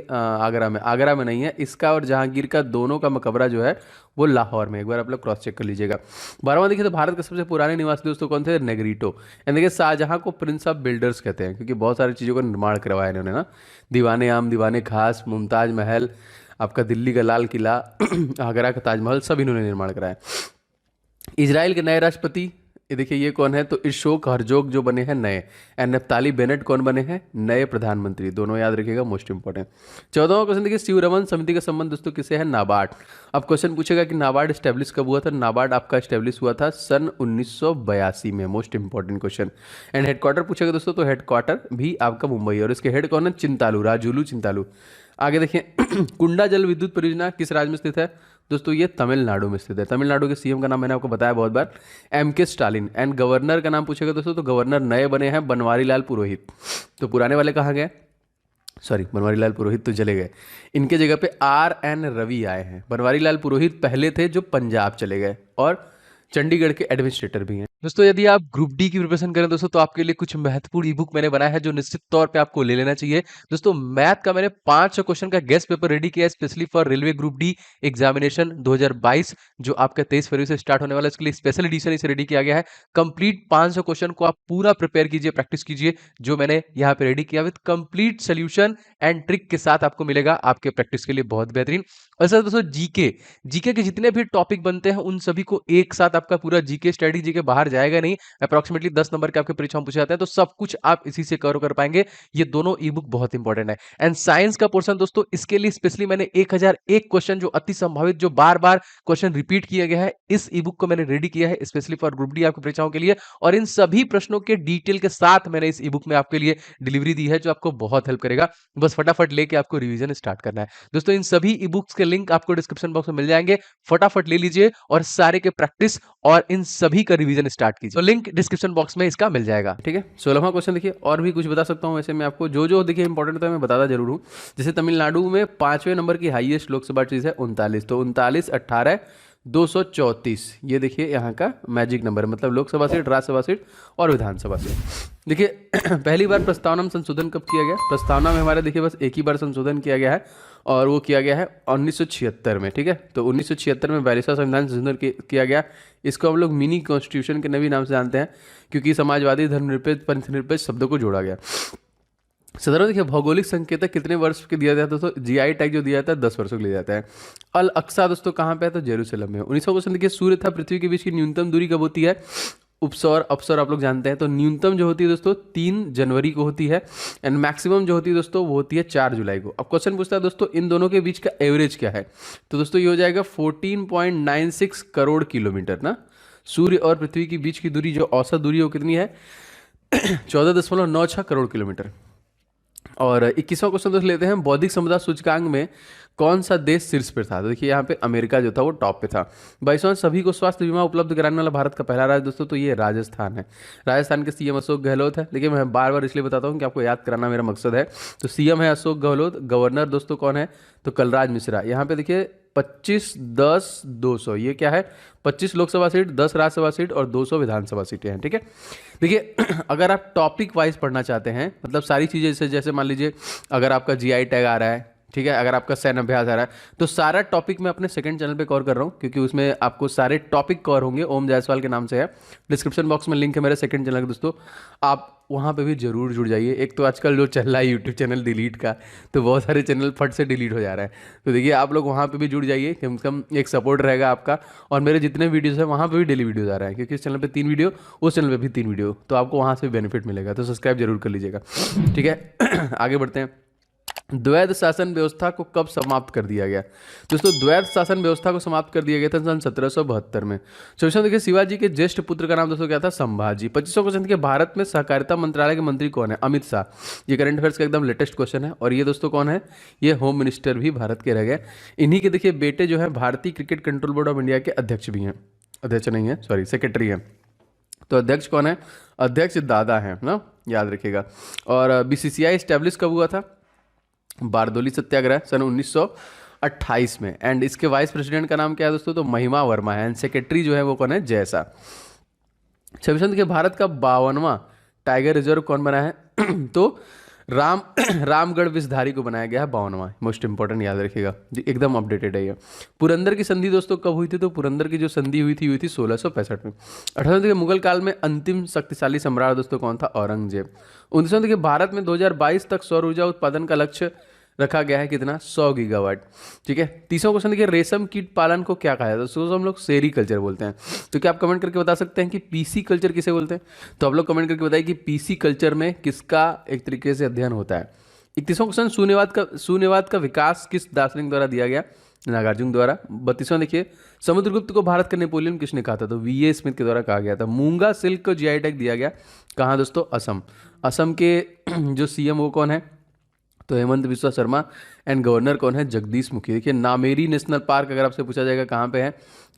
आगरा में नहीं है, इसका और जहांगीर का दोनों का मकबरा जो है वो लाहौर में। एक बार आप लोग क्रॉस चेक कर लीजिएगा। 12वां देखिए, तो भारत के सबसे पुराने निवासी दोस्तों कौन थे? नेग्रीटो। एंड देखिए, शाहजहां को प्रिंस ऑफ बिल्डर्स कहते हैं, क्योंकि बहुत सारी चीज़ों का निर्माण करवाया इन्होंने ना, दीवाने आम, दीवाने खास, मुमताज महल, आपका दिल्ली का लाल किला, आगरा का ताजमहल, सब इन्होंने निर्माण कराया। इजराइल के नए राष्ट्रपति ये देखिए ये कौन है? तो इशोक हरजोग जो बने हैं नए। एंड नफ्ताली बेनेट कौन बने हैं? नए प्रधानमंत्री। दोनों याद रखिएगा, मोस्ट इंपॉर्टेंट। 14वां क्वेश्चन देखिए, शिवरमन समिति का संबंध दोस्तों किसे है? नाबार्ड। अब क्वेश्चन पूछेगा कि नाबार्ड स्टैब्लिश कब हुआ था? नाबार्ड आपका स्टैब्लिश हुआ था सन 1982 में। Most important question. And headquarter पूछेगा दोस्तों, तो हेडक्वार्टर भी आपका मुंबई, और इसके हेड कौन है? चिंतालू, राजुलू चिंतालू। आगे देखिए, कुंडा जल विद्युत परियोजना किस राज्य में स्थित है दोस्तों? ये तमिलनाडु में स्थित है। तमिलनाडु के सीएम का नाम मैंने आपको बताया बहुत बार, MK स्टालिन। एंड गवर्नर का नाम पूछेगा दोस्तों, तो गवर्नर नए बने हैं बनवारी लाल पुरोहित। तो पुराने वाले कहाँ गए? सॉरी, बनवारी लाल पुरोहित तो चले गए, इनके जगह पे RN रवि आए हैं। बनवारी लाल पुरोहित पहले थे जो पंजाब चले गए, और चंडीगढ़ के एडमिनिस्ट्रेटर भी हैं। दोस्तों यदि आप ग्रुप डी की प्रिपरेशन करें दोस्तों, तो आपके लिए कुछ महत्वपूर्ण ई बुक मैंने बनाया है जो निश्चित तौर पे आपको ले लेना चाहिए। दोस्तों मैथ का मैंने 500 क्वेश्चन का गेस्ट पेपर रेडी किया है specially for railway group D examination 2022, जो आपका 23 फरवरी से स्टार्ट होने वाला है। इसके लिए स्पेशल एडिशन इसे रेडी किया गया है। कंप्लीट 500 क्वेश्चन को आप पूरा प्रिपेयर कीजिए, प्रैक्टिस कीजिए, जो मैंने यहाँ पे रेडी किया with complete solution and trick के साथ आपको मिलेगा आपके प्रैक्टिस के लिए बहुत बेहतरीन। और सर दोस्तों जीके के जितने भी टॉपिक बनते हैं उन सभी को एक साथ आपका पूरा जीके स्टडी जीके बाहर जाएगा नहीं, अप्रोक्सीमेटली 10 नंबर के आपके परीक्षा में पूछे जाते हैं, तो सब कुछ आप इसी से कवर कर पाएंगे। ये दोनों ई बुक बहुत इंपॉर्टेंट है। एंड साइंस का पोर्शन दोस्तों, इसके लिए स्पेशली मैंने 1001 क्वेश्चन जो अति संभावित, जो बार बार क्वेश्चन रिपीट किया गया है, इस ई बुक को मैंने रेडी किया है स्पेशली फॉर ग्रुप डी आपकी परीक्षाओं के लिए। और इन सभी प्रश्नों के डिटेल के साथ मैंने इस ई बुक में आपके लिए डिलीवरी दी है, जो आपको बहुत हेल्प करेगा। बस फटाफट लेके आपको रिवीजन स्टार्ट करना है। दोस्तों इन सभी ई बुक्स के लिंक आपको डिस्क्रिप्शन बॉक्स में मिल जाएंगे, फटाफट ले लीजिए और सारे के प्रैक्टिस और इन सभी का रिवीजन स्टार्ट कीजिए। तो लिंक डिस्क्रिप्शन बॉक्स में इसका मिल जाएगा। ठीक है, 16वां क्वेश्चन देखिए, और भी कुछ बता सकता हूँ वैसे मैं आपको, जो देखिए इंपॉर्टेंट होता है मैं बताता जरूर हूँ। जैसे तमिलनाडु में 5वें नंबर की हाईएस्ट लोकसभा सीट है 39, तो 39, 18, 234, ये देखिए यहाँ का मैजिक नंबर, मतलब लोकसभा सीट, राज्यसभा सीट और विधानसभा सीट। देखिए पहली बार प्रस्तावना में संशोधन कब किया गया? प्रस्तावना में हमारे देखिए बस एक ही बार संशोधन किया गया है, और वो किया गया है 1976 में। ठीक है, तो 1976 में 42वां संविधान संशोधन किया गया। इसको हम लोग मिनी कॉन्स्टिट्यूशन के नए नाम से जानते हैं, क्योंकि समाजवादी, धर्मनिरपेक्ष, पंथनिरपेक्ष शब्दों को जोड़ा गया। सदर देखिए, भौगोलिक संकेतक कितने वर्ष के दिया जाता है दोस्तों? GI टैग जो दिया जाता है 10 वर्षों के लिए जाता है। अल अक्सा दोस्तों कहाँ पे है? तो जेरूसलम में। 19वां क्वेश्चन देखिए, सूर्य तथा पृथ्वी के बीच की न्यूनतम दूरी कब होती है? उपसौर अपसौर आप लोग जानते हैं, तो न्यूनतम जो होती है दोस्तों 3 जनवरी को होती है, एंड मैक्सिमम जो होती है दोस्तों वो होती है 4 जुलाई को। अब क्वेश्चन पूछता है दोस्तों इन दोनों के बीच का एवरेज क्या है? तो दोस्तों ये हो जाएगा 14.96 करोड़ किलोमीटर ना। सूर्य और पृथ्वी के बीच की दूरी जो औसत दूरी है वो कितनी है? 14.96 करोड़ किलोमीटर। और 21वां क्वेश्चन दोस्त लेते हैं, बौद्धिक संपदा सूचकांक में कौन सा देश शीर्ष पर था? तो देखिए यहाँ पे अमेरिका जो था वो टॉप पे था। 22वां, सभी को स्वास्थ्य बीमा उपलब्ध कराने वाला भारत का पहला राज्य दोस्तों, तो ये राजस्थान है। राजस्थान के सीएम अशोक गहलोत है। देखिए मैं बार बार इसलिए बताता हूँ कि आपको याद कराना मेरा मकसद है। तो सीएम है अशोक गहलोत, गवर्नर दोस्तों कौन है? तो कलराज मिश्रा। यहाँ पे देखिए 25, 10, 200, ये क्या है? 25 लोकसभा सीट, 10 राज्यसभा सीट और 200 विधानसभा सीटें हैं। ठीक है, देखिए अगर आप टॉपिक वाइज पढ़ना चाहते हैं, मतलब सारी चीज़ें जैसे जैसे मान लीजिए अगर आपका जीआई टैग आ रहा है, ठीक है, अगर आपका सैन्य अभ्यास आ रहा है, तो सारा टॉपिक मैं अपने सेकंड चैनल पे कवर कर रहा हूँ, क्योंकि उसमें आपको सारे टॉपिक कवर होंगे। ओम जायसवाल के नाम से है, डिस्क्रिप्शन बॉक्स में लिंक है मेरे सेकंड चैनल का दोस्तों, आप वहाँ पे भी जरूर जुड़ जाइए। एक तो आजकल जो चल रहा है यूट्यूब चैनल डिलीट का, तो बहुत सारे चैनल फट से डिलीट हो जा रहा है। तो देखिए आप लोग वहाँ पे भी जुड़ जाइए, कम से कम एक सपोर्ट रहेगा आपका। और मेरे जितने वीडियोस हैं वहाँ पे भी डेली वीडियोस आ रहा है, क्योंकि इस चैनल पे 3 वीडियो, उस चैनल पे भी 3 वीडियो, तो आपको वहाँ से भी बेनिफिट मिलेगा। तो सब्सक्राइब जरूर कर लीजिएगा। ठीक है आगे बढ़ते हैं। द्वैध शासन व्यवस्था को कब समाप्त कर दिया गया? दोस्तों द्वैध शासन व्यवस्था को समाप्त कर दिया गया था सन 1772 में। 24वां देखिए, शिवाजी के ज्येष्ठ पुत्र का नाम दोस्तों क्या था? संभाजी। 25वां क्वेश्चन देखिए, भारत में सहकारिता मंत्रालय के मंत्री कौन है? अमित शाह। ये करंट अफेयर्स का एकदम लेटेस्ट क्वेश्चन है। और ये दोस्तों कौन है? ये होम मिनिस्टर भी भारत के रह गए। इन्हीं के देखिए बेटे जो है भारतीय cricket control board of India के अध्यक्ष भी हैं, अध्यक्ष नहीं है सॉरी, सेक्रेटरी हैं। तो अध्यक्ष कौन है? अध्यक्ष दादा हैं ना, याद रखिएगा। और बीसीसीआई स्टैब्लिश कब हुआ था? बारदोली सत्याग्रह सन 1928 में। एंड इसके वाइस प्रेसिडेंट का नाम क्या है दोस्तों? तो महिमा वर्मा है। एंड सेक्रेटरी जो है वो कौन है? जैसा। 26वां देखिए, भारत का 52वां टाइगर रिजर्व कौन बना है? तो रामगढ़ विषधारी को बनाया गया है 52वां। मोस्ट इंपॉर्टेंट याद रखिएगा जी, एकदम अपडेटेड है ये। पुरंदर की संधि दोस्तों कब हुई थी? तो पुरंदर की जो संधि हुई थी 1665 में। 18वां देखिए, मुगल काल में अंतिम शक्तिशाली सम्राट दोस्तों कौन था? औरंगजेब। 19वां देखिए, भारत में 2022 तक सौर ऊर्जा उत्पादन का लक्ष्य रखा गया है कितना? 100 गीगावाट। ठीक है, 30वां क्वेश्चन देखिए, रेशम कीट पालन को क्या कहा जाता है? तो हम लोग सेरी कल्चर बोलते हैं। तो क्या आप कमेंट करके बता सकते हैं कि पीसी कल्चर किसे बोलते हैं? तो आप लोग कमेंट करके बताइए कि पीसी कल्चर में किसका एक तरीके से अध्ययन होता है। 31वां क्वेश्चन, शून्यवाद का विकास किस दार्शनिक द्वारा दिया गया? नागार्जुन द्वारा। 32वां देखिए, समुद्रगुप्त को भारत का नेपोलियन किसने कहा था? तो वीए स्मिथ के द्वारा कहा गया था। मूंगा सिल्क को जीआई टैग दिया गया कहाँ दोस्तों? असम। असम के जो सीएम वो कौन है? तो हेमंत बिस्वा शर्मा। एंड गवर्नर कौन है? जगदीश मुखी। देखिए नामेरी नेशनल पार्क अगर आपसे पूछा जाएगा कहाँ पे है,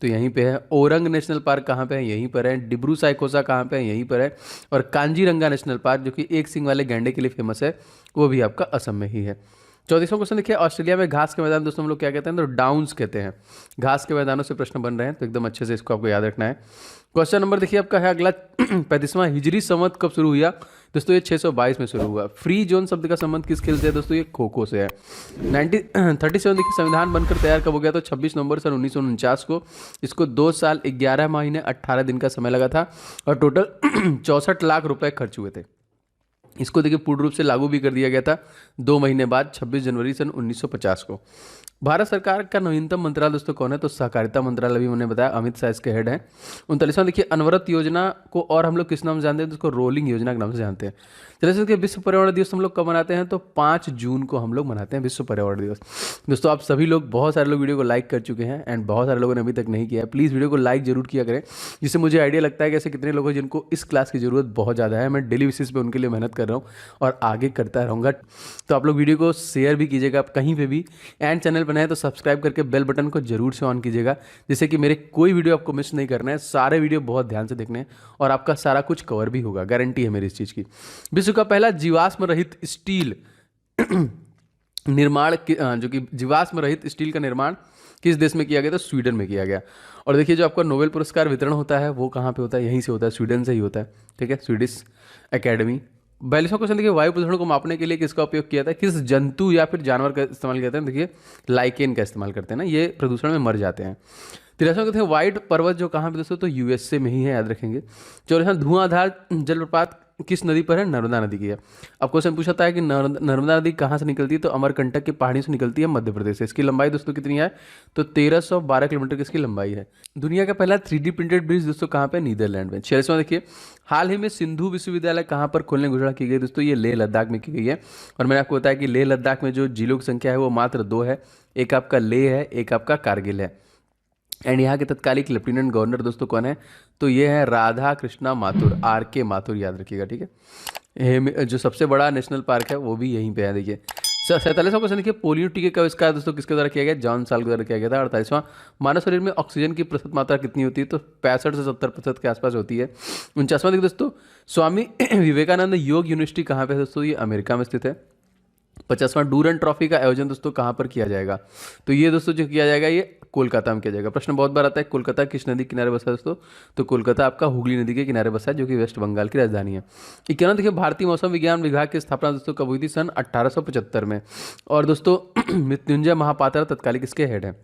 तो यहीं पे है। ओरंग नेशनल पार्क कहाँ पे है? यहीं पर है। डिब्रू साइकोसा कहाँ पे है? यहीं पर है। और कांजीरंगा नेशनल पार्क जो कि एक सिंग वाले गैंडे के लिए फेमस है, वो भी आपका असम में ही है। 34वां क्वेश्चन देखिए, ऑस्ट्रेलिया में घास के मैदान दोस्तों हम लोग क्या कहते हैं? तो डाउन्स कहते हैं। घास के मैदानों से प्रश्न बन रहे हैं, तो एकदम अच्छे से इसको आपको याद रखना है। क्वेश्चन नंबर देखिए आपका है अगला 35वां, हिजरी संवत कब शुरू हुआ? दोस्तों ये 622 में शुरू हुआ। फ्री जोन शब्द का संबंध किस खेल से है दोस्तों? ये खो खो से है। 37 देखिए, संविधान बनकर तैयार कब हो गया? तो 26 नवंबर सन 1949 को। इसको 2 साल 11 महीने 18 दिन का समय लगा था और टोटल 64 लाख रुपए खर्च हुए थे। इसको देखिए पूर्ण रूप से लागू भी कर दिया गया था 2 महीने बाद 26 जनवरी सन 1950 को। भारत सरकार का नवीनतम मंत्रालय दोस्तों कौन है? तो सहकारिता मंत्रालय भी मैंने बताया, अमित शाह इसके हेड हैं। 39वां देखिए, अनवरत योजना को और हम लोग किस नाम से जानते हैं? तो उसको रोलिंग योजना के नाम से जानते हैं। चलिए देखिए, विश्व पर्यावरण दिवस हम लोग कब मनाते हैं? तो 5 जून को हम लोग मनाते हैं विश्व पर्यावरण दिवस। दोस्तों आप सभी लोग, बहुत सारे लोग वीडियो को लाइक कर चुके हैं एंड बहुत सारे लोगों ने अभी तक नहीं किया है। प्लीज़ वीडियो को लाइक जरूर किया करें, जिससे मुझे आइडिया लगता है कि ऐसे कितने लोग हैं जिनको इस क्लास की ज़रूरत बहुत ज़्यादा है। मैं डेली बेसिस पे उनके लिए मेहनत कर रहा हूँ और आगे करता रहूँगा। तो आप लोग वीडियो को शेयर भी कीजिएगा आप कहीं पे भी, एंड चैनल बनाए तो सब्सक्राइब करके बेल बटन को जरूर से ऑन कीजिएगा, जिससे कि मेरे कोई वीडियो आपको मिस नहीं करना है। सारे वीडियो बहुत ध्यान से देखने हैं और आपका सारा कुछ कवर भी होगा, गारंटी है मेरी इस चीज़ की। विश्व का पहला जीवाश्म रहित स्टील निर्माण जो कि जीवाश्म रहित स्टील का निर्माण किस देश में किया गया? तो स्वीडन में किया गया। और देखिए जो आपका नोबेल पुरस्कार वितरण होता है वो कहाँ पे होता है? यहीं से होता है, स्वीडन से ही होता है। ठीक है, स्वीडिश एकेडमी। 42वां क्वेश्चन देखिए, वायु प्रदूषण को मापने के लिए किसका उपयोग किया था? किस जंतु या फिर जानवर का इस्तेमाल करते हैं? देखिए लाइकेन का इस्तेमाल करते हैं ना, ये प्रदूषण में मर जाते हैं। 43वां देखिए, व्हाइट पर्वत जो कहाँ पे दोस्तों? तो यूएसए में ही है, याद रखेंगे। 44वां, धुआंधार जलप्रपात किस नदी पर है? नर्मदा नदी की है। अब क्वेश्चन पूछा है कि नर्मदा नदी कहाँ से निकलती है? तो अमरकंटक की पहाड़ी से निकलती है, मध्य प्रदेश से। इसकी लंबाई दोस्तों कितनी है? तो 1312 किलोमीटर की इसकी लंबाई है। दुनिया का पहला 3D प्रिंटेड ब्रिज दोस्तों कहाँ पे? नीदरलैंड में। 46वां देखिए, हाल ही में सिंधु विश्वविद्यालय कहाँ पर खोलने की घोषणा की गई दोस्तों? ये लेह लद्दाख में की गई है। और मैंने आपको बताया कि लेह लद्दाख में जो जिलों की संख्या है वो मात्र 2 है, एक आपका लेह है, एक आपका कारगिल है। एंड यहाँ के तत्कालिक लेफ्टिनेंट गवर्नर दोस्तों कौन है? तो ये है राधा कृष्णा माथुर, RK माथुर, याद रखिएगा। ठीक है, जो सबसे बड़ा नेशनल पार्क है वो भी यहीं पे है। देखिए 47वां क्वेश्चन देखिए, पोलियो टीके का आविष्कार दोस्तों किसके द्वारा किया गया? जॉन साल के द्वारा किया गया था। 48वां, मानव शरीर में ऑक्सीजन की प्रतिशत मात्रा कितनी होती है? तो 65 से 70% के आसपास होती है। 49वां देखिए दोस्तों, स्वामी विवेकानंद योग यूनिवर्सिटी कहाँ पे है दोस्तों? ये अमेरिका में स्थित है। 50वां, डूरन ट्रॉफी का आयोजन दोस्तों कहाँ पर किया जाएगा? तो ये दोस्तों जो किया जाएगा ये कोलकाता में किया जाएगा। प्रश्न बहुत बार आता है, कोलकाता किस नदी के किनारे बसा है दोस्तों? तो कोलकाता आपका हुगली नदी के किनारे बसा है, जो कि वेस्ट बंगाल की राजधानी है। इक्यावन देखिए, भारतीय मौसम विज्ञान विभाग की स्थापना दोस्तों कब हुई थी? सन 1875 में। और दोस्तों मृत्युंजय महापात्रा तत्कालीन किसके हेड है?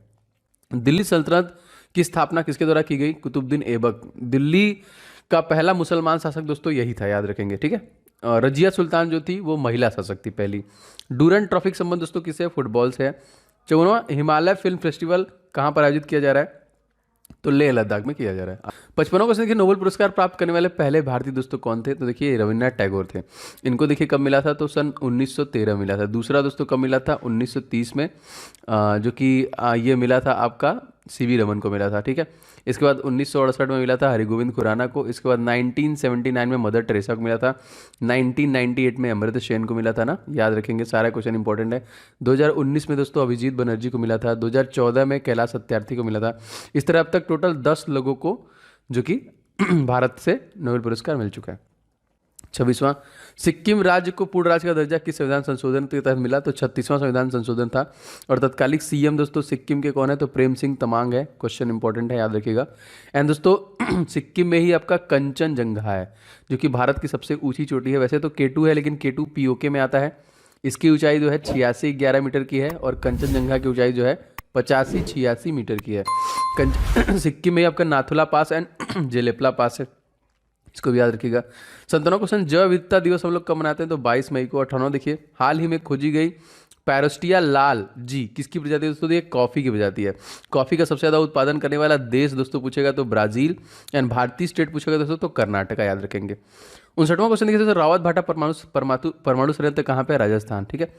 दिल्ली सल्तनत की स्थापना किसके द्वारा की गई? कुतुबुद्दीन ऐबक। दिल्ली का पहला मुसलमान शासक दोस्तों यही था, याद रखेंगे, ठीक है। और रजिया सुल्तान जो थी वो महिला शासक थी पहली। डूरन ट्रॉफी का संबंध दोस्तों किससे? फुटबॉल से है। 54वां, हिमालय फिल्म फेस्टिवल कहाँ पर आयोजित किया जा रहा है? तो लेह लद्दाख में किया जा रहा है। 55वां क्वेश्चन देखिए, नोबेल पुरस्कार प्राप्त करने वाले पहले भारतीय दोस्तों कौन थे? तो देखिए रविन्द्रनाथ टैगोर थे। इनको देखिए कब मिला था? तो सन 1913 मिला था। दूसरा दोस्तों कब मिला था? 1930 में, जो कि ये मिला था आपका सीवी रमन को मिला था, ठीक है। इसके बाद 1968 में मिला था हरिगोविंद खुराना को। इसके बाद 1979 में मदर टेरेसा को मिला था। 1998 में अमृता सेन को मिला था ना, याद रखेंगे, सारा क्वेश्चन इंपॉर्टेंट है। 2019 में दोस्तों अभिजीत बनर्जी को मिला था। 2014 में कैलाश सत्यार्थी को मिला था। इस तरह अब तक टोटल 10 लोगों को जो कि भारत से नोबेल पुरस्कार मिल चुका है। 26वां, सिक्किम राज्य को पूर्ण राज्य का दर्जा किस संविधान संशोधन के तहत मिला? तो 36वां संविधान संशोधन था। और तत्कालिक सीएम दोस्तों सिक्किम के कौन है? तो प्रेम सिंह तमांग है। क्वेश्चन इंपॉर्टेंट है, याद रखिएगा। एंड दोस्तों सिक्किम में ही आपका कंचनजंगा है, जो कि भारत की सबसे ऊंची चोटी है। वैसे तो केटू है, लेकिन केटू पीओके में आता है। इसकी ऊंचाई जो है 86-11 मीटर की है, और कंचनजंगा की ऊंचाई जो है 85-86 मीटर की है। सिक्किम में ही आपका नाथुला पास एंड जेलेपला पास है, इसको भी याद रखिएगा। 57वां क्वेश्चन, जैव विविधता दिवस हम लोग कब मनाते हैं? तो 22 मई को। 58वां देखिए, हाल ही में खोजी गई पैरोस्टिया लाल जी किसकी प्रजाति है दोस्तों? ये कॉफ़ी की प्रजाति है। कॉफ़ी का सबसे ज़्यादा उत्पादन करने वाला देश दोस्तों पूछेगा तो ब्राज़ील। एंड भारतीय स्टेट पूछेगा दोस्तों तो कर्नाटका, याद रखेंगे। 59वां क्वेश्चन देखिए दोस्तों, रावत भाटा परमाणु संयंत्र कहाँ पे है? राजस्थान, ठीक है।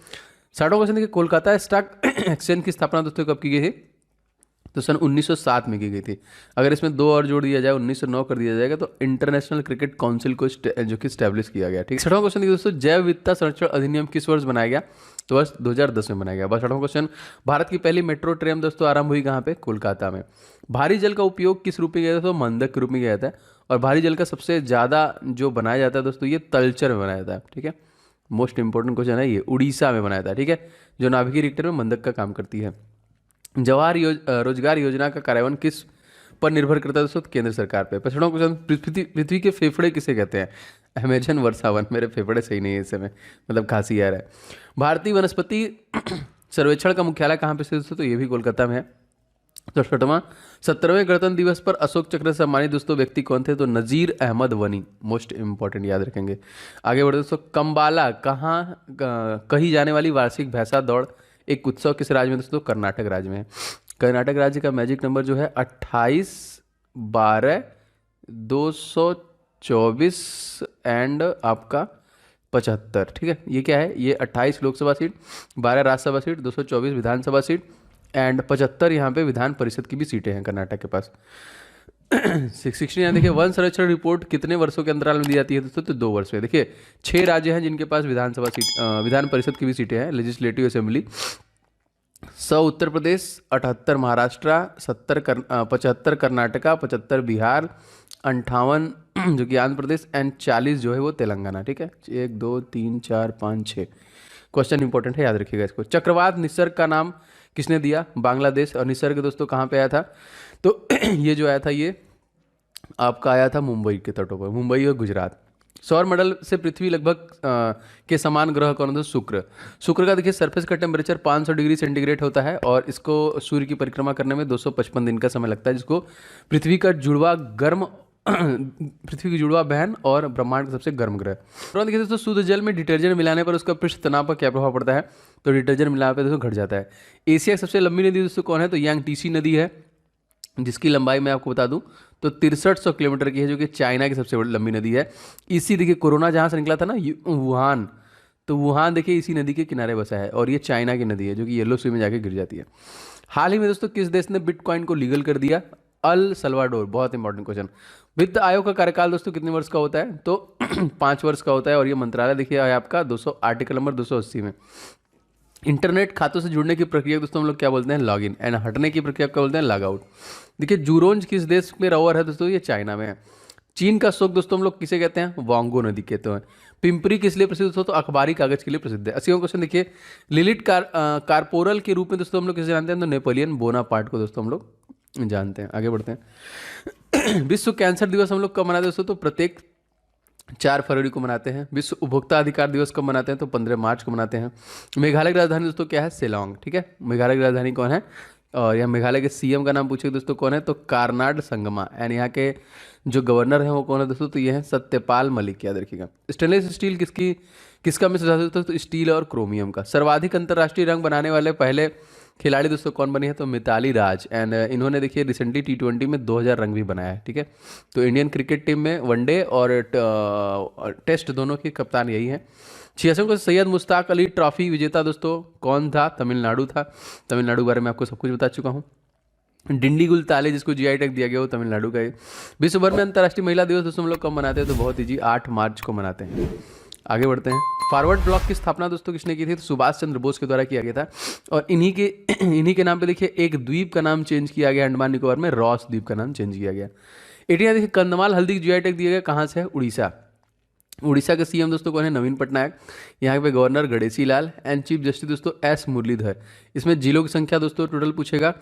60वां क्वेश्चन देखिए, कोलकाता स्टॉक एक्सचेंज की स्थापना दोस्तों कब की गई थी? तो सन 1907 में की गई थी। अगर इसमें 2 और जोड़ दिया जाए, 1909 कर दिया जाएगा, तो इंटरनेशनल क्रिकेट काउंसिल को जो कि स्टैब्लिश किया गया, ठीक है। 60वां क्वेश्चन देखिए दोस्तों, जैव विविधता संरक्षण अधिनियम किस वर्ष बनाया गया? तो वर्ष 2010 में बनाया गया। बस 60वां क्वेश्चन, भारत की पहली मेट्रो ट्रेन दोस्तों आरंभ हुई कहाँ पे? कोलकाता में। भारी जल का उपयोग किस रूप में किया जाता है? तो मंदक के रूप में किया जाता है। और भारी जल का सबसे ज़्यादा जो बनाया जाता है दोस्तों, ये तलचर में बनाया जाता है, ठीक है। मोस्ट इंपॉर्टेंट क्वेश्चन है ये, उड़ीसा में बनाया था, ठीक है, जो नाभिकीय रिक्टर में मंदक का काम करती है। जवाहर रोजगार योजना का कार्यान्वयन किस पर निर्भर करता है दोस्तों? केंद्र सरकार पे। 55वां क्वेश्चन, पृथ्वी के फेफड़े किसे कहते हैं? अमेजन वर्षावन। मेरे फेफड़े सही नहीं है इस समय, मतलब खांसी आ रहा है। भारतीय वनस्पति सर्वेक्षण का मुख्यालय कहाँ पे स्थित है दोस्तों? तो ये भी कोलकाता में है। 67वां, 17वें गणतंत्र दिवस पर अशोक चक्र से सम्मानित दोस्तों व्यक्ति कौन थे? तो नजीर अहमद वनी, मोस्ट इंपॉर्टेंट, याद रखेंगे। आगे बढ़े दोस्तों, कंबाला कही जाने वाली वार्षिक भैंसा दौड़ एक उत्सव किस राज्य में दोस्तों? कर्नाटक राज्य में है। कर्नाटक राज्य का मैजिक नंबर जो है 28-12-224 एंड आपका 75, ठीक है। ये क्या है? ये 28 Lok Sabha seat, 12 Rajya Sabha seat, 224 Vidhan Sabha seat and 75 यहाँ पे विधान परिषद की भी सीटें हैं कर्नाटक के पास। 16 यहाँ देखिए, वन संरक्षण रिपोर्ट कितने वर्षों के अंतराल में दी जाती है दोस्तों? तो 2 वर्ष में। देखिए 6 राज्य हैं जिनके पास विधानसभा सीट विधान परिषद की भी सीटें हैं, लेजिस्लेटिव असेंबली। 100 उत्तर प्रदेश, 78 महाराष्ट्र, 75 कर्नाटका, 75 बिहार, 58 जो कि आंध्र प्रदेश एंड 40 जो है वो तेलंगाना, ठीक है। 1 2 3 4 5 6 क्वेश्चन इंपॉर्टेंट है, याद रखिएगा इसको। चक्रवात निसर्ग का नाम किसने दिया? बांग्लादेश। और निसर्ग दोस्तों कहाँ पे आया था? तो ये जो आया था ये आपका आया था मुंबई के तटों पर, मुंबई और गुजरात। सौर मंडल से पृथ्वी लगभग के समान ग्रह कौन है? शुक्र। शुक्र का देखिए सरफेस का टेम्परेचर 500 डिग्री सेंटीग्रेड होता है और इसको सूर्य की परिक्रमा करने में 255 दिन का समय लगता है, जिसको पृथ्वी का जुड़वा गर्म पृथ्वी की जुड़वा बहन और ब्रह्मांड का सबसे गर्म ग्रह। तो देखिए दोस्तों, शुद्ध जल में डिटर्जेंट मिलाने पर उसका पृष्ठ तनाव पर क्या प्रभाव पड़ता है? तो डिटर्जेंट मिलाने पर दोस्तों घट जाता है। एशिया की सबसे लंबी नदी दोस्तों कौन है? तो यांगटीसी नदी है, जिसकी लंबाई मैं आपको बता दूं तो 6300 किलोमीटर की है, जो कि चाइना की सबसे बड़ी लंबी नदी है। इसी देखिए कोरोना जहाँ से निकला था ना, वुहान, तो वुहान देखिए इसी नदी के किनारे बसा है और ये चाइना की नदी है जो कि येलो सी में जाके गिर जाती है। हाल ही में दोस्तों किस देश ने बिटकॉइन को लीगल कर दिया? El Salvador. बहुत इंपॉर्टेंट क्वेश्चन। वित्त आयोग का कार्यकाल दोस्तों कितने वर्ष का होता है? तो 5 वर्ष का होता है। और ये मंत्रालय देखिए है आपका 200 आर्टिकल नंबर 280 में। इंटरनेट खातों से जुड़ने की प्रक्रिया को दोस्तों हम लोग क्या बोलते हैं? लॉगिन। एंड हटने की प्रक्रिया को क्या बोलते हैं? Log out. देखिए जूरोंज किस देश में रवर है दोस्तों? ये चाइना में है। चीन का शोक दोस्तों हम लोग किसे कहते हैं? वांगो नदी कहते हैं। पिंपरी किस लिए प्रसिद्ध हो? तो अखबारी कागज के लिए प्रसिद्ध है। 80वां क्वेश्चन देखिए, लिलिट कारपोरल के रूप में दोस्तों हम लोग किसे जानते हैं? तो नेपोलियन बोनापार्ट को दोस्तों हम लोग जानते हैं। आगे बढ़ते हैं। विश्व कैंसर दिवस हम लोग कब मनाते हैं दोस्तों? तो प्रत्येक 4 फरवरी को मनाते हैं। विश्व उपभोक्ता अधिकार दिवस कब मनाते हैं? तो 15 मार्च को मनाते हैं। मेघालय की राजधानी दोस्तों क्या है? शिलांग। ठीक है, मेघालय की राजधानी कौन है? और यहाँ मेघालय के सीएम का नाम पूछे दोस्तों कौन है? तो कार्नाड संगमा। एंड यहाँ के जो गवर्नर है वो कौन है दोस्तों? तो ये है सत्यपाल मलिक। याद रखिएगा। स्टेनलेस स्टील किसका मिश्र धातु दोस्तों? तो स्टील और क्रोमियम का। सर्वाधिक अंतर्राष्ट्रीय रंग बनाने वाले पहले खिलाड़ी दोस्तों कौन बनी है? तो मिताली राज। एंड इन्होंने देखिए रिसेंटली T20 में 2000 रंग भी बनाया है। ठीक है, तो इंडियन क्रिकेट टीम में वनडे और टेस्ट दोनों के कप्तान यही हैं। 66 को सैयद मुश्ताक अली ट्रॉफी विजेता दोस्तों कौन था? तमिलनाडु था। तमिलनाडु के बारे में आपको सब कुछ बता चुका हूँ। डिंडीगुल ताले जिसको जीआई टैग दिया गया वो तमिलनाडु का है। विश्व भर में अंतर्राष्ट्रीय महिला दिवस दोस्तों हम लोग कब मनाते हैं? तो बहुत ही जी 8 मार्च को मनाते हैं। आगे बढ़ते हैं। फॉरवर्ड ब्लॉक की स्थापना दोस्तों किसने की थी? तो सुभाष चंद्र बोस के द्वारा किया गया था। और इन्हीं के नाम पे देखिए एक द्वीप का नाम चेंज किया गया अंडमान निकोबार में, रॉस द्वीप का नाम चेंज किया गया। 18 देखिए कंधमाल हल्दी जीआई टैग दिया गया, कहाँ से है? उड़ीसा। उड़ीसा के सीएम दोस्तों कौन है? नवीन पटनायक। यहाँ पे governor Ganeshi Lal. And chief justice दोस्तों एस मुरलीधर। इसमें जिलों की संख्या दोस्तों टोटल पूछेगा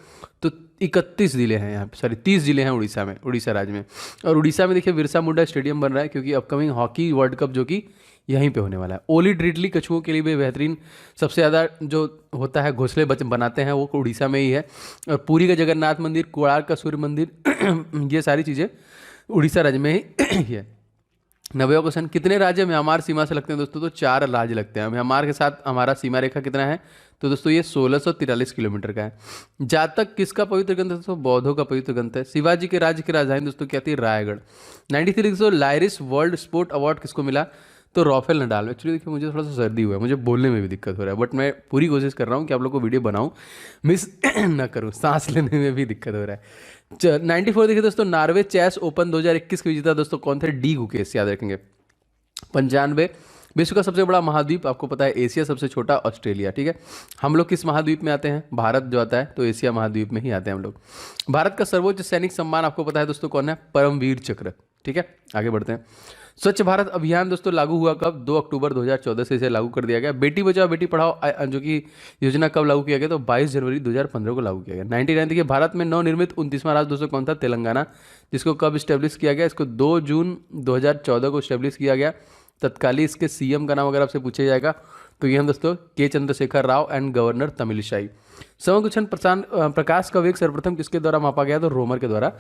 तो 31 जिले हैं यहाँ पे, सॉरी 30 जिले हैं उड़ीसा में, उड़ीसा राज्य में। और उड़ीसा में देखिए बिरसा मुंडा स्टेडियम बन रहा है क्योंकि अपकमिंग हॉकी वर्ल्ड कप जो कि यहीं पे होने वाला है। ओलिड रिडली कछुओं के लिए भी बेहतरीन सबसे ज़्यादा जो होता है घोंसले बनाते हैं वो उड़ीसा में ही है। और पुरी का जगन्नाथ मंदिर, कोणार्क का सूर्य मंदिर ये सारी चीज़ें उड़ीसा राज्य में ही है। 90वां क्वेश्चन, कितने राज्य म्यांमार सीमा से लगते हैं दोस्तों? तो 4 राज्य लगते हैं। म्यांमार के साथ हमारा सीमा रेखा कितना है? तो दोस्तों ये 1643 किलोमीटर का है। जातक किसका पवित्र ग्रंथ है दोस्तों? बौद्धों का पवित्र ग्रंथ है। शिवाजी के राज्य की राजधानी दोस्तों क्या थी? रायगढ़। 93 दोस्तों लाइरिस वर्ल्ड स्पोर्ट अवार्ड किसको मिला? तो राफेल नडाल। एक्चुअली देखिए मुझे थोड़ा सा सर्दी हुआ है, मुझे बोलने में भी दिक्कत हो रहा है, बट मैं पूरी कोशिश कर रहा हूँ कि आप लोग को वीडियो बनाऊँ, मिस ना करूँ, सांस लेने में भी दिक्कत हो रहा है। 94 देखिए दोस्तों नॉर्वे चेस ओपन 2021 के विजेता दोस्तों कौन थे? डी गुकेश। याद रखेंगे। 95 विश्व का सबसे बड़ा महाद्वीप आपको पता है एशिया, सबसे छोटा ऑस्ट्रेलिया। ठीक है, हम लोग किस महाद्वीप में आते हैं? भारत जो आता है तो एशिया महाद्वीप में ही आते हैं हम लोग। भारत का सर्वोच्च सैनिक सम्मान आपको पता है दोस्तों कौन है? परमवीर चक्र। ठीक है, आगे बढ़ते हैं। स्वच्छ भारत अभियान दोस्तों लागू हुआ कब? 2 अक्टूबर 2014 से इसे लागू कर दिया गया। बेटी बचाओ बेटी पढ़ाओ जो कि योजना कब लागू किया गया? तो 22 जनवरी 2015 को लागू किया गया। 99 देखिए भारत में नवनिर्मित 29वां राज्य दोस्तों कौन था? तेलंगाना। जिसको कब स्टेब्लिश किया गया? इसको 2 जून 2014 को स्टेब्लिश किया गया। तत्कालीन इसके सीएम का नाम अगर आपसे पूछा जाएगा तो ये हम दोस्तों के चंद्रशेखर राव एंड गवर्नर तमिलिसाई। समकुक्षण प्रकाश का वेग सर्वप्रथम किसके द्वारा मापा गया? तो रोमर के द्वारा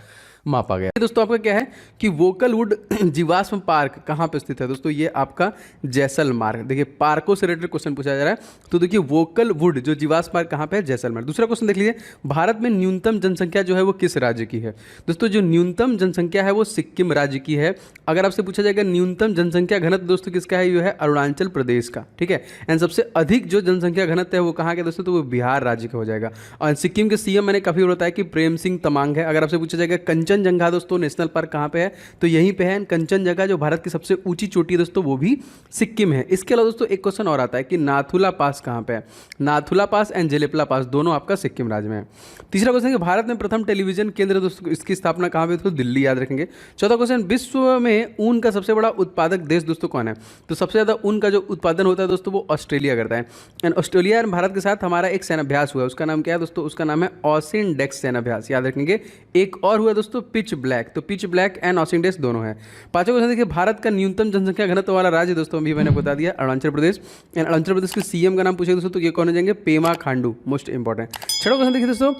मापा गया। दोस्तों आपका क्या है कि वोकलवुड जीवाश्म पार्क कहाँ पे स्थित है? दोस्तों ये आपका जैसलमेर। देखिए पार्कों से रिलेटेड क्वेश्चन पूछा जा रहा है, तो देखिए वोकलवुड जो जीवाश्म पार्क कहाँ पे है? जैसलमेर। दूसरा क्वेश्चन देख लीजिए, भारत में न्यूनतम जनसंख्या जो है वो किस राज्य की है? दोस्तों जो न्यूनतम जनसंख्या है वो सिक्किम राज्य की है। अगर आपसे पूछा जाएगा न्यूनतम जनसंख्या घनत्व दोस्तों किसका है? ये है अरुणाचल प्रदेश का। ठीक है, एंड सबसे अधिक जो जनसंख्या घनत्व है वो कहाँ के दोस्तों? तो वो बिहार राज्य का हो जाएगा। और सिक्किम के सीएम मैंने काफी बताया है कि प्रेम सिंह तमांग है। अगर आपसे पूछा जाएगा कंचनजंगा दोस्तों नेशनल पार्क कहाँ पे है? तो यहीं पे है। कंचनजंगा जो भारत की सबसे ऊंची चोटी है दोस्तों वो भी सिक्किम है। इसके अलावा दोस्तों एक क्वेश्चन और आता है कि नाथुला पास कहाँ पे है? नाथुला पास एंड जेलेपला पास दोनों आपका सिक्किम राज्य में है। तीसरा क्वेश्चन है कि भारत में प्रथम टेलीविजन केंद्र दोस्तों इसकी स्थापना कहाँ पे? तो दिल्ली। याद रखेंगे। चौथा क्वेश्चन, विश्व में ऊन का सबसे बड़ा उत्पादक देश दोस्तों कौन है? तो सबसे ज्यादा ऊन का जो उत्पादन होता है दोस्तों वो ऑस्ट्रेलिया करता है। एंड ऑस्ट्रेलिया और भारत के साथ हमारा एक सैन्याभ्यास हुआ है, उसका नाम क्या है दोस्तों? उसका नाम है ऑसिनडेक्स सैन्याभ्यास। याद रखेंगे। एक और हुआ दोस्तों पिच ब्लैक, तो पिच ब्लैक एंड ऑसिनडेक्स दोनों है। पांचवा क्वेश्चन देखिए, भारत का न्यूनतम जनसंख्या घनत्व वाला राज्य दोस्तों अभी मैंने बता दिया अरुणाचल प्रदेश। एंड अरुणाचल प्रदेश के सीएम का नाम पूछे दोस्तों तो ये कौन हो जाएंगे? Pema Khandu, most important. छठा क्वेश्चन देखिए दोस्तों,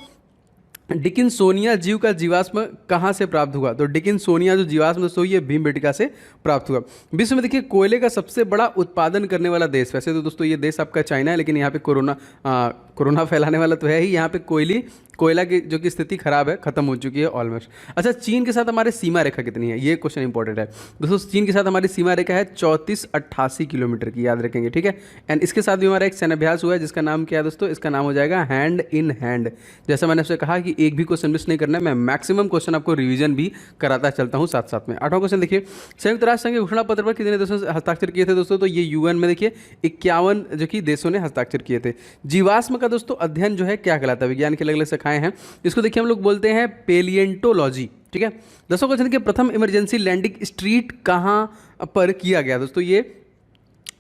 डिकिंसोनिया जीव का जीवाश्म कहाँ से प्राप्त हुआ? तो डिकिंसोनिया जो जीवाश्म दोस्तों ये भीमबेटका से प्राप्त हुआ। विश्व में देखिए कोयले का सबसे बड़ा उत्पादन करने वाला देश, वैसे तो दोस्तों ये देश आपका चाइना है, लेकिन यहाँ पे कोरोना फैलाने वाला तो है ही। यहाँ पे कोयला की जो कि स्थिति खराब है, खत्म हो चुकी है ऑलमोस्ट। अच्छा, चीन के साथ हमारे सीमा रेखा कितनी है? ये क्वेश्चन इंपॉर्टेंट है दोस्तों। चीन के साथ हमारी सीमा रेखा है 3488 किलोमीटर की। याद रखेंगे। ठीक है, एंड इसके साथ भी हमारा एक सैन्याभ्यास हुआ है जिसका नाम क्या है दोस्तों? इसका नाम हो जाएगा हैंड इन हैंड। जैसा मैंने आपसे कहा कि एक भी क्वेश्चन मिस नहीं करना है। मैं मैक्सिमम क्वेश्चन आपको रिवीजन भी कराता चलता हूँ साथ साथ में। 8वां क्वेश्चन देखिए, संयुक्त राष्ट्र संघ के घोषणा पत्र पर कितने देशों से हस्ताक्षर किए थे दोस्तों? तो ये यूएन में देखिए 51 जो कि देशों ने हस्ताक्षर किए थे। जीवाश्म का दोस्तों अध्ययन जो है क्या कहलाता है? विज्ञान की अलग अलग शाखाएं हैं, इसको देखिए हम लोग बोलते हैं पेलिएंटोलॉजी। ठीक है। 10वां क्वेश्चन देखिए, प्रथम इमरजेंसी लैंडिंग स्ट्रीट कहाँ पर किया गया दोस्तों? ये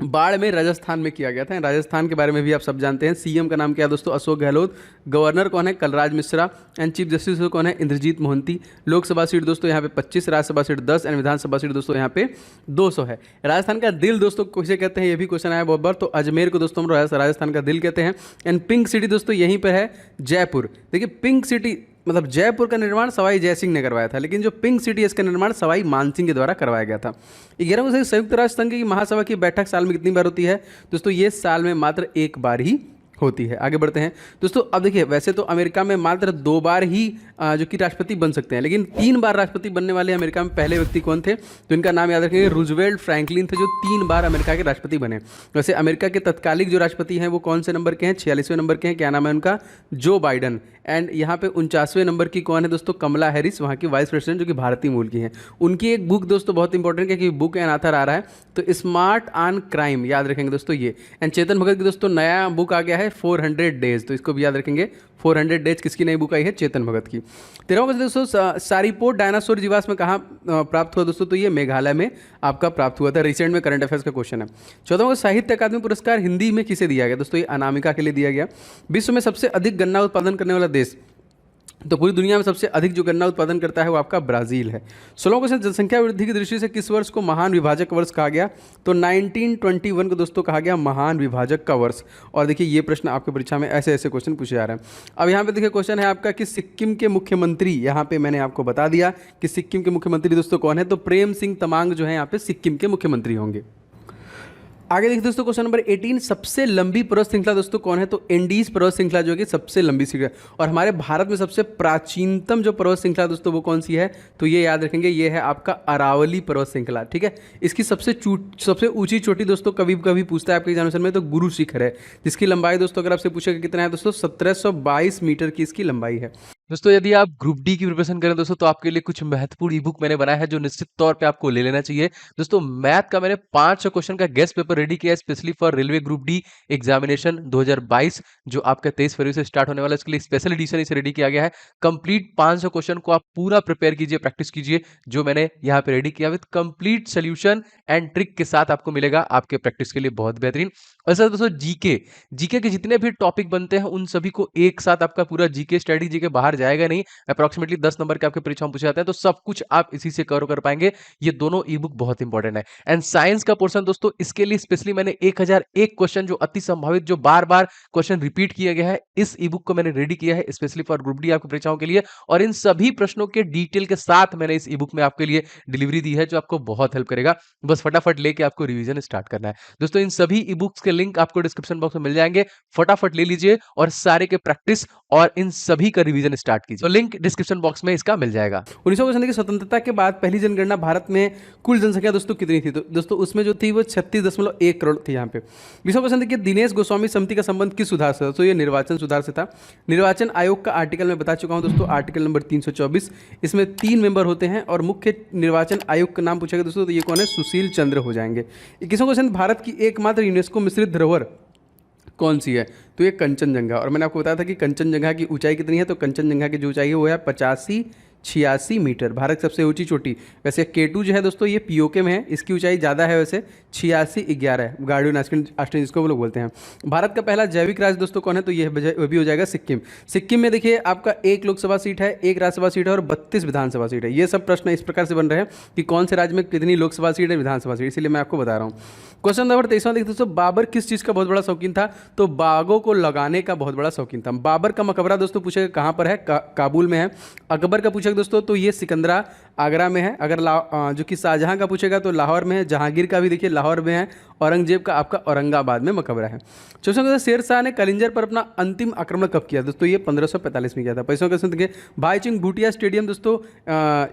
बाड़मेर राजस्थान में किया गया था। राजस्थान के बारे में भी आप सब जानते हैं। सीएम का नाम क्या है दोस्तों? अशोक गहलोत। गवर्नर कौन है? Kalraj Mishra. And chief justice कौन है? इंद्रजीत मोहंती। लोकसभा सीट दोस्तों यहाँ पे 25, Rajya Sabha seat 10 and Vidhan Sabha seat दोस्तों यहाँ पे 200 है। राजस्थान का दिल दोस्तों किसे कहते हैं? ये भी क्वेश्चन आया बहुत बार। तो अजमेर को दोस्तों हम राजस्थान का दिल कहते हैं। एंड पिंक सिटी दोस्तों यहीं पर है, जयपुर। देखिए पिंक सिटी मतलब जयपुर का निर्माण सवाई जयसिंह ने करवाया था, लेकिन जो पिंक सिटी है इसका निर्माण सवाई मानसिंह के द्वारा करवाया गया था। 11वां संयुक्त राष्ट्र संघ की महासभा की बैठक साल में कितनी बार होती है दोस्तों? ये साल में मात्र एक बार ही होती है। आगे बढ़ते हैं दोस्तों। अब देखिए वैसे तो अमेरिका में मात्र 2 बार ही जो कि राष्ट्रपति बन सकते हैं, लेकिन 3 बार राष्ट्रपति बनने वाले अमेरिका में पहले व्यक्ति कौन थे? तो इनका नाम याद रखेंगे, रूजवेल्ट फ्रैंकलिन थे, जो 3 बार अमेरिका के राष्ट्रपति बने। वैसे अमेरिका के तत्कालिक जो राष्ट्रपति हैं वो कौन से नंबर के हैं? 46वें नंबर के हैं। क्या नाम है उनका? जो बाइडन। एंड यहाँ पे 49वें नंबर की कौन है दोस्तों? कमला हैरिस, वहाँ की वाइस प्रेसिडेंट, जो कि भारतीय मूल की हैं। उनकी एक बुक दोस्तों बहुत इंपॉर्टेंट है कि बुक एंड आथर आ रहा है, तो स्मार्ट ऑन क्राइम, याद रखेंगे दोस्तों ये। एंड चेतन भगत की दोस्तों नया बुक आ गया है 400 डेज, तो इसको भी याद रखेंगे। 400 डेज किसकी नई बुक आई है? चेतन भगत की। 13वां दोस्तों, सारीपोर्ट डायनासोर जीवाश्म कहाँ प्राप्त हुआ दोस्तों? तो ये मेघालय में आपका प्राप्त हुआ था। रिसेंट में करंट अफेयर्स का क्वेश्चन है। 14वां साहित्य अकादमी पुरस्कार हिंदी में किसे दिया गया दोस्तों? ये अनामिका के लिए दिया गया। विश्व में सबसे अधिक गन्ना उत्पादन करने वाला देश, तो पूरी दुनिया में सबसे अधिक जो गन्ना उत्पादन करता है वो आपका ब्राजील है। 16वां क्वेश्चन, जनसंख्या वृद्धि की दृष्टि से किस वर्ष को महान विभाजक वर्ष कहा गया? तो 1921 को दोस्तों कहा गया महान विभाजक का वर्ष। और देखिए ये प्रश्न आपकी परीक्षा में ऐसे ऐसे क्वेश्चन पूछे जा रहे हैं। अब यहाँ पे देखिए क्वेश्चन है आपका कि सिक्किम के मुख्यमंत्री, यहाँ पे मैंने आपको बता दिया कि सिक्किम के मुख्यमंत्री दोस्तों कौन है? तो प्रेम सिंह तमांग जो है यहाँ पे सिक्किम के मुख्यमंत्री होंगे। आगे देखिए दोस्तों क्वेश्चन नंबर 18, सबसे लंबी पर्वत श्रृंखला दोस्तों कौन है? तो एंडीज पर्वत श्रृंखला जो है कि सबसे लंबी श्रृंखला। और हमारे भारत में सबसे प्राचीनतम जो पर्वत श्रृंखला दोस्तों वो कौन सी है? तो ये याद रखेंगे, ये है आपका अरावली पर्वत श्रृंखला। ठीक है। इसकी सबसे ऊंची चोटी दोस्तों कभी कभी पूछता है आपके एग्जामिनेशन में, तो गुरु शिखर है, जिसकी लंबाई दोस्तों अगर आपसे पूछेगा कितना है दोस्तों? 1722 मीटर की इसकी लंबाई है। दोस्तों यदि आप ग्रुप डी की प्रिपरेशन करें दोस्तों, तो आपके लिए कुछ महत्वपूर्ण ई बुक मैंने बनाया है जो निश्चित तौर पे आपको ले लेना चाहिए। दोस्तों मैथ का मैंने 500 क्वेश्चन का गेस्ट पेपर रेडी किया है specially for railway group D examination 2022, जो आपका 23 फरवरी से स्टार्ट होने वाला है। इसके लिए स्पेशल एडिशन इसे रेडी किया गया है। कंप्लीट 500 क्वेश्चन को आप पूरा प्रिपेयर कीजिए, प्रैक्टिस कीजिए, जो मैंने यहाँ पे रेडी किया with complete solution and trick के साथ आपको मिलेगा आपके प्रैक्टिस के लिए बहुत बेहतरीन। और सर दोस्तों जीके के जितने भी टॉपिक बनते हैं उन सभी को एक साथ आपका पूरा जीके स्टडी जीके बाहर जाएगा नहीं। अप्रोक्सीमेटली 10 नंबर के आपके परीक्षा में पूछे जाते हैं, तो सब कुछ आप इसी से कवर कर पाएंगे। ये दोनों ई बुक बहुत इंपॉर्टेंट है। एंड साइंस का पोर्शन दोस्तों, इसके लिए स्पेशली मैंने 1001 क्वेश्चन जो अति संभावित, जो बार बार क्वेश्चन रिपीट किया गया है, इस ई बुक को मैंने रेडी किया है स्पेशली फॉर ग्रुप डी आपकी परीक्षाओं के लिए। और इन सभी प्रश्नों के डिटेल के साथ मैंने इस ई बुक में आपके लिए डिलीवरी दी है, जो आपको बहुत हेल्प करेगा। बस फटाफट लेके आपको रिवीजन स्टार्ट करना है। दोस्तों इन सभी ई बुक्स के लिंक आपको डिस्क्रिप्शन बॉक्स में मिल जाएंगे, फटाफट ले लीजिए और सारे के प्रैक्टिस और इन सभी का रिवीजन स्टार्ट कीजिए। तो लिंक डिस्क्रिप्शन बॉक्स में इसका मिल जाएगा। 1900 की स्वतंत्रता के बाद पहली जनगणना भारत में कुल जनसंख्या दोस्तों कितनी थी? तो दोस्तों उसमें जो थी वो 36.1 करोड़ थी यहाँ पे। 20वां क्वेश्चन देखिए, दिनेश गोस्वामी समिति का संबंध किस सुधार से था? तो ये निर्वाचन सुधार से था। निर्वाचन आयोग का आर्टिकल मैं बता चुका हूँ दोस्तों, आर्टिकल नंबर 324। इसमें 3 मेंबर होते हैं और मुख्य निर्वाचन आयोग का नाम पूछेगा दोस्तों, तो ये कौन है? सुशील चंद्र हो जाएंगे। 21वां क्वेश्चन, भारत की एकमात्र यूनेस्को मिश्रित धरोहर कौन सी है? तो ये कंचनजंगा। और मैंने आपको बताया था कि कंचनजंगा की ऊंचाई कितनी है? तो कंचनजंगा की जो ऊंचाई है वो है 85-86 मीटर, भारत की सबसे ऊंची चोटी। वैसे K2 जो है दोस्तों ये पीओके में है, इसकी ऊंचाई ज़्यादा है, वैसे 86-11 है, गार्डियन ऑस्ट्रेलिया जिसको वो लोग बोलते हैं। भारत का पहला जैविक राज्य दोस्तों कौन है? तो ये वो भी हो जाएगा सिक्किम। सिक्किम में देखिए आपका 1 लोकसभा सीट है, 1 राज्यसभा सीट है और 32 विधानसभा सीट है। ये सब प्रश्न इस प्रकार से बन रहे हैं कि कौन से राज्य में कितनी लोकसभा सीट है, विधानसभा सीट, इसलिए मैं आपको बता रहा हूँ। क्वेश्चन नंबर 23वां देखते दोस्तों, बाबर किस चीज़ का बहुत बड़ा शौकीन था? तो बागों को लगाने का बहुत बड़ा शौकीन था। बाबर का मकबरा दोस्तों पूछेगा कहाँ पर है? काबुल में है। अकबर का पूछेगा दोस्तों तो ये सिकंदरा आगरा में है। अगर जो कि शाहजहां का पूछेगा तो लाहौर में है। जहांगीर का भी देखिए लाहौर में है। औरंगजेब का आपका औरंगाबाद में मकबरा है। चौथा शेर शाह ने कलिंजर पर अपना अंतिम आक्रमण कब किया? दोस्तों ये 1545 में किया था। 25वां क्वेश्चन देखिए, भाईचुंग भूटिया स्टेडियम दोस्तों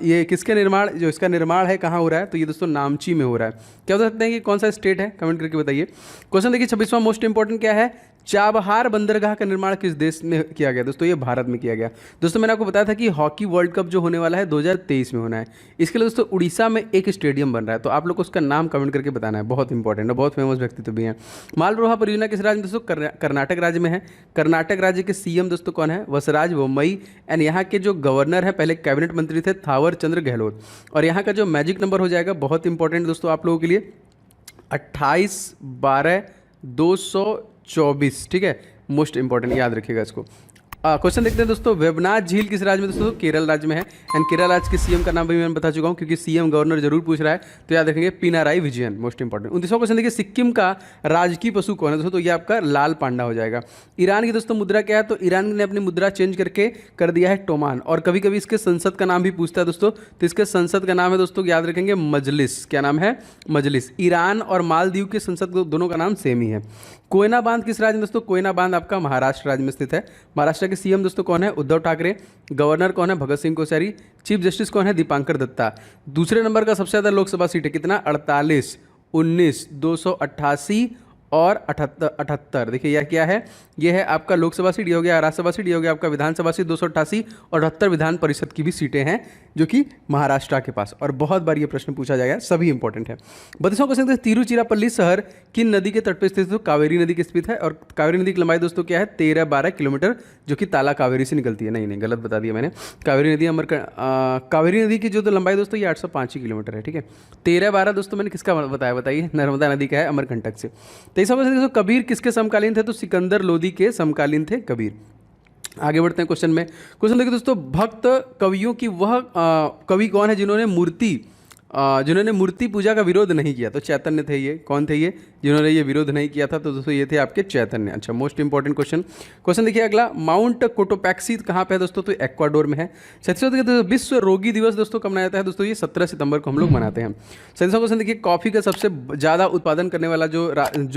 ये किसके निर्माण, जो इसका निर्माण है कहाँ हो रहा है? तो ये दोस्तों नामची में हो रहा है। क्या बता सकते हैं कि कौन सा स्टेट है? कमेंट करके बताइए। क्वेश्चन देखिए 26वां मोस्ट इंपॉर्टेंट क्या है? चाबहार बंदरगाह का निर्माण किस देश में किया गया दोस्तों? ये भारत में किया गया। दोस्तों मैंने आपको बताया था कि हॉकी वर्ल्ड कप जो होने वाला है 2023 में होना है। इसके लिए दोस्तों उड़ीसा में एक स्टेडियम बन रहा है, तो आप लोग को उसका नाम कमेंट करके बताना है, बहुत इंपॉर्टेंट है, बहुत फेमस व्यक्तित्व भी हैं। मालरोहा परियोजना किस राज्य में दोस्तों? कर्नाटक राज्य में है। कर्नाटक राज्य के सीएम दोस्तों कौन है? वसराज बोम्मई। एंड यहाँ के जो गवर्नर है पहले कैबिनेट मंत्री थे थावर चंद्र गहलोत। और यहाँ का जो मैजिक नंबर हो जाएगा बहुत इंपॉर्टेंट दोस्तों आप लोगों के लिए 28/12/224, ठीक है, मोस्ट इंपॉर्टेंट, याद रखिएगा इसको। क्वेश्चन देखते हैं दोस्तों, वेबनाथ झील किस राज्य में दोस्तों? केरल राज्य में है। एंड केरल राज्य के सीएम का नाम भी मैं बता चुका हूं, क्योंकि सीएम गवर्नर जरूर पूछ रहा है, तो याद रखेंगे पिनाराई विजयन, मोस्ट इंपॉर्टेंट। 29वां क्वेश्चन देखिए, सिक्किम का राजकीय पशु कौन है दोस्तों? तो ये आपका लाल पांडा हो जाएगा। ईरान की दोस्तों मुद्रा क्या है? तो ईरान ने अपनी मुद्रा चेंज करके कर दिया है टोमान। और कभी कभी इसके संसद का नाम भी पूछता है दोस्तों, तो इसके संसद का नाम है दोस्तों, याद रखेंगे मजलिस। क्या नाम है? मजलिस। ईरान और मालदीव के संसद दोनों का नाम सेम ही है। कोयना बांध किस राज्य में दोस्तों? कोयना बांध आपका महाराष्ट्र राज्य में स्थित है। महाराष्ट्र के सीएम दोस्तों कौन है? उद्धव ठाकरे। गवर्नर कौन है? भगत सिंह कोश्यारी। चीफ जस्टिस कौन है? दीपांकर दत्ता। दूसरे नंबर का सबसे ज़्यादा लोकसभा सीट है, कितना? 48, 19, 288 और 78। देखिए यह क्या है? यह है आपका लोकसभा सीट, ये हो गया राज्यसभा सीट, ये हो गया आपका विधानसभा सीट 288 और 78 विधान परिषद की भी सीटें हैं जो कि महाराष्ट्र के पास। और बहुत बार ये प्रश्न पूछा जाएगा, सभी इंपॉर्टेंट है। 32वां क्वेश्चन, तिरुचिरापल्ली शहर किन नदी के तट पर स्थित है? तो कावेरी नदी के स्थित है। और कावेरी नदी की लंबाई दोस्तों क्या है? 13-12 किलोमीटर, जो कि ताला कावेरी से निकलती है। नहीं, गलत बता दिया मैंने। कावेरी नदी कावेरी नदी की जो तो लंबाई दोस्तों ये 805 ही किलोमीटर है, ठीक है। 13-12 दोस्तों मैंने किसका बताया? बताइए, नर्मदा नदी का है, अमरकंटक से। 23वां क्वेश्चन दोस्तों, कबीर किसके समकालीन थे? तो सिकंदर लोदी के समकालीन थे कबीर। आगे बढ़ते हैं क्वेश्चन में। क्वेश्चन देखिए दोस्तों, भक्त कवियों की वह कवि कौन है जिन्होंने मूर्ति पूजा का विरोध नहीं किया? तो चैतन्य थे। ये कौन थे? ये जिन्होंने ये विरोध नहीं किया था, तो दोस्तों ये थे आपके चैतन्य। अच्छा, मोस्ट इंपॉर्टेंट क्वेश्चन देखिए अगला, माउंट कोटोपैक्सी कहाँ पे है दोस्तों? तो एक्वाडोर में है। 37वां विश्व रोगी दिवस दोस्तों कब मनाया जाता है? दोस्तों ये 17 सितंबर को हम लोग मनाते हैं। 37वां क्वेश्चन देखिए, कॉफी का सबसे ज़्यादा उत्पादन करने वाला जो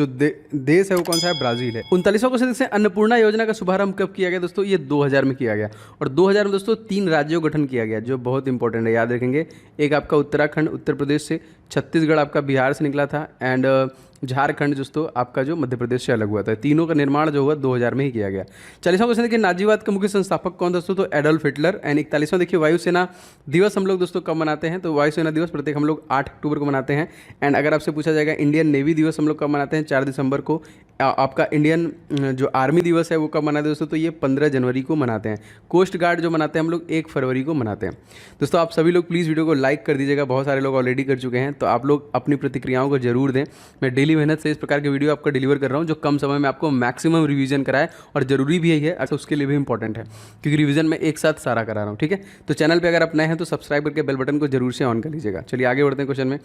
देश है वो कौन सा है? ब्राजील है। 39वां क्वेश्चन देखिए, अन्नपूर्णा योजना का शुभारंभ कब किया गया दोस्तों? ये 2000 में किया गया। और 2000 में दोस्तों 3 राज्यों का गठन किया गया, जो बहुत इंपॉर्टेंट है, याद रखेंगे। एक आपका उत्तराखंड उत्तर प्रदेश से, छत्तीसगढ़ आपका बिहार से निकला था, एंड झारखंड दोस्तों आपका जो मध्य प्रदेश से अलग हुआ था। तीनों का निर्माण जो हुआ 2000 में ही किया गया। 40वां क्वेश्चन देखिए, नाजीवाद का मुख्य संस्थापक कौन दोस्तों? तो एडोल्फ हिटलर। एंड 41वां देखिए, वायुसेना दिवस हम लोग दोस्तों कब मनाते हैं? तो वायुसेना दिवस प्रत्येक हम लोग 8 अक्टूबर को मनाते हैं। एंड अगर आपसे पूछा जाएगा इंडियन नेवी दिवस हम लोग कब मनाते हैं? 4 दिसंबर को। आपका इंडियन जो आर्मी दिवस है वो कब मनाते हैं दोस्तों? तो ये 15 जनवरी को मनाते हैं। कोस्ट गार्ड जो मनाते हैं हम लोग 1 फरवरी को मनाते हैं। दोस्तों आप सभी लोग प्लीज़ वीडियो को लाइक कर दीजिएगा, बहुत सारे लोग ऑलरेडी कर चुके हैं, तो आप लोग अपनी प्रतिक्रियाओं को जरूर दें। मैं डेली मेहनत से इस प्रकार के वीडियो आपको डिलीवर कर रहा हूं, जो कम समय में आपको मैक्सिमम रिवीजन कराए, और जरूरी भी यही है, अच्छा उसके लिए भी इंपॉर्टेंट है, क्योंकि रिवीजन में एक साथ सारा करा रहा हूँ, ठीक है। तो चैनल पे अगर आप नए हैं तो सब्सक्राइब करके बेल बटन को जरूर से ऑन कर लीजिएगा। चलिए आगे बढ़ते हैं क्वेश्चन में।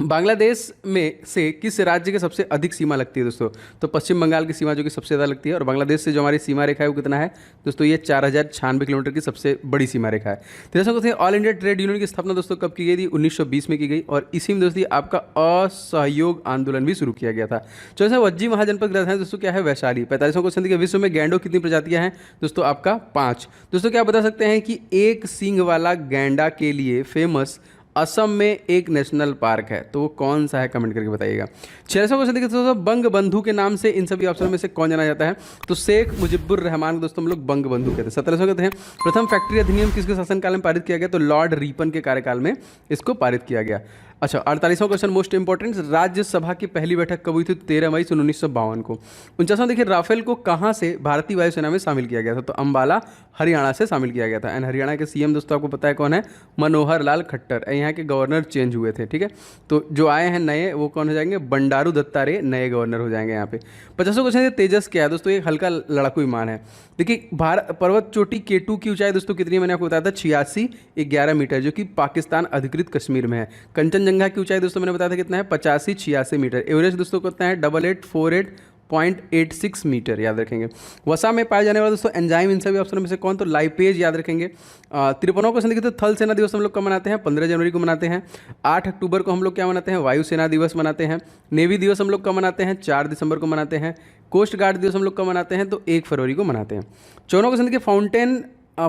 बांग्लादेश में से किस राज्य के सबसे अधिक सीमा लगती है दोस्तों? तो पश्चिम बंगाल की सीमा जो कि सबसे ज़्यादा लगती है। और बांग्लादेश से जो हमारी सीमा रेखा है वो कितना है दोस्तों? ये 4096 किलोमीटर की सबसे बड़ी सीमा रेखा है। तीसरा question, all India trade union की स्थापना दोस्तों कब की गई थी? 1920 में की गई, और इसी में दोस्तों आपका असहयोग आंदोलन भी शुरू किया गया था। चौथा, वज्जी महाजनपद की राजधानी दोस्तों क्या है? वैशाली। 45वां क्वेश्चन देखिए, विश्व में गैंडों कितनी प्रजातियां हैं दोस्तों? आपका 5। दोस्तों क्या बता सकते हैं कि एक सींग वाला गैंडा के लिए फेमस असम में एक नेशनल पार्क है, तो वो कौन सा है? कमेंट करके बताइएगा। 46वां क्वेश्चन देखिए दोस्तों, बंग बंधु के नाम से इन सभी ऑप्शनों में से कौन जाना जाता है? तो शेख मुजिबुर रहमान को दोस्तों हम लोग बंग बंधु कहते हैं। 17वां कहते हैं, प्रथम फैक्ट्री अधिनियम किसके शासनकाल में पारित किया गया? तो लॉर्ड रिपन के कार्यकाल में इसको पारित किया गया। अच्छा, 48वां क्वेश्चन मोस्ट इंपॉर्टेंट, राज्यसभा की पहली बैठक कब हुई थी? 13 मई 1952 को। 49वां देखिए, राफेल को कहाँ से भारतीय वायुसेना में शामिल किया गया था? तो अंबाला हरियाणा से शामिल किया गया था। एंड हरियाणा के सीएम दोस्तों आपको पता है कौन है? मनोहर लाल खट्टर। यहाँ के गवर्नर चेंज हुए थे, ठीक है। तो जो आए हैं नए वो कौन हो जाएंगे? बंडारू दत्तात्रेय नए गवर्नर हो जाएंगे यहाँ पे। 50वां क्वेश्चन, तेजस क्या है दोस्तों? एक हल्का लड़ाकू विमान है। देखिए भारत पर्वत चोटी केटू की ऊंचाई दोस्तों कितनी है? मैंने आपको बताया था 86-11 मीटर, जो कि पाकिस्तान अधिकृत कश्मीर में है। कंचनजंगा की ऊंचाई दोस्तों मैंने बताया था कितना है? 85-86 मीटर। एवरेस्ट दोस्तों कितना है? 8848.86 मीटर, याद रखेंगे। वसा में पाए जाने वाला दोस्तों एंजाइम इन सभी ऑप्शनों में से कौन? तो लाइपेज, याद रखेंगे। 53वां क्वेश्चन देखिए, तो थल सेना दिवस हम लोग कब मनाते हैं? 15 जनवरी को मनाते हैं। 8 अक्टूबर को हम लोग क्या मनाते हैं? वायुसेना दिवस मनाते हैं। नेवी दिवस हम लोग कब मनाते हैं? 4 दिसंबर को मनाते हैं। कोस्ट गार्ड दिवस हम लोग कब मनाते हैं? तो 1 फरवरी को मनाते हैं। 54वां क्वेश्चन देखिए,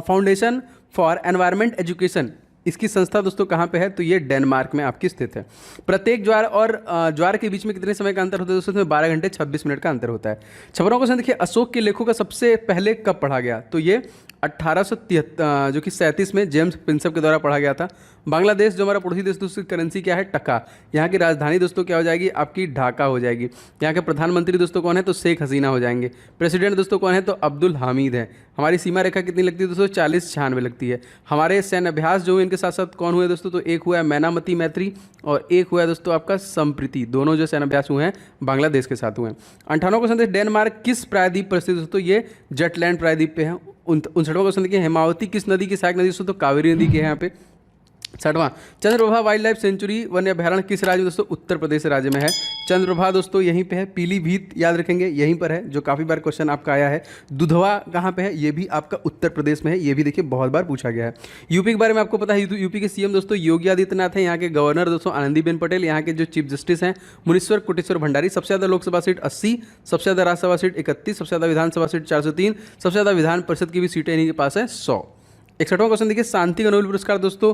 फाउंडेशन फॉर एनवायरमेंट एजुकेशन इसकी संस्था दोस्तों कहाँ पे है? तो ये डेनमार्क में आपकी स्थित है। प्रत्येक ज्वार और ज्वार के बीच में कितने समय का अंतर होता है दोस्तों? इसमें 12 घंटे 26 मिनट का अंतर होता है। 56वां क्वेश्चन देखिए, अशोक के लेखों का सबसे पहले कब पढ़ा गया? तो ये 1873 जो कि 37 में जेम्स प्रिंसेप के द्वारा पढ़ा गया था। बांग्लादेश जो हमारा पड़ोसी देश दोस्तों, करेंसी क्या है? टका। यहाँ की राजधानी दोस्तों क्या हो जाएगी? आपकी ढाका हो जाएगी। यहाँ के प्रधानमंत्री दोस्तों कौन है? तो शेख हसीना हो जाएंगे। प्रेसिडेंट दोस्तों कौन है? तो अब्दुल हामिद है। हमारी सीमा रेखा कितनी लगती है दोस्तों? 40-96 लगती है। हमारे सैन्य अभ्यास जो इनके साथ साथ कौन हुए दोस्तों? तो एक हुआ है मैनामती मैत्री और एक हुआ है दोस्तों आपका संप्रीति। दोनों जो सैन्य अभ्यास हुए हैं बांग्लादेश के साथ हुए हैं। 58वां क्वेश्चन, डेनमार्क किस प्रायद्वीप पर स्थित दोस्तों? ये जटलैंड प्रायद्वीप पे है। 59वां क्वेश्चन देखिए, हेमावती किस नदी की सहायक नदी दोस्तों? तो कावेरी नदी के है यहाँ पे। 60वां, चंद्रप्रभा वाइल्ड लाइफ सेंचुरी वन्य अभयारण्य किस राज्य में दोस्तों? उत्तर प्रदेश राज्य में है। चंद्रप्रभा दोस्तों यहीं पे है। पीलीभीत याद रखेंगे यहीं पर है, जो काफ़ी बार क्वेश्चन आपका आया है। दुधवा कहाँ पे है? ये भी आपका उत्तर प्रदेश में है। ये भी देखिए बहुत बार पूछा गया है। यूपी के बारे में आपको पता है, यूपी के सीएम दोस्तों योगी आदित्यनाथ है। यहाँ के गवर्नर दोस्तों आनंदीबेन पटेल। यहाँ के जो चीफ जस्टिस हैं मुनीश्वर कोटेश्वर भंडारी। सबसे ज़्यादा लोकसभा सीट 80, सबसे ज़्यादा राज्यसभा सीट 31, सबसे ज़्यादा विधानसभा सीट 403, सबसे ज़्यादा विधान परिषद की भी सीटें इन्हीं के पास है 100। 61वां क्वेश्चन देखिए, शांति का नोबेल पुरस्कार दोस्तों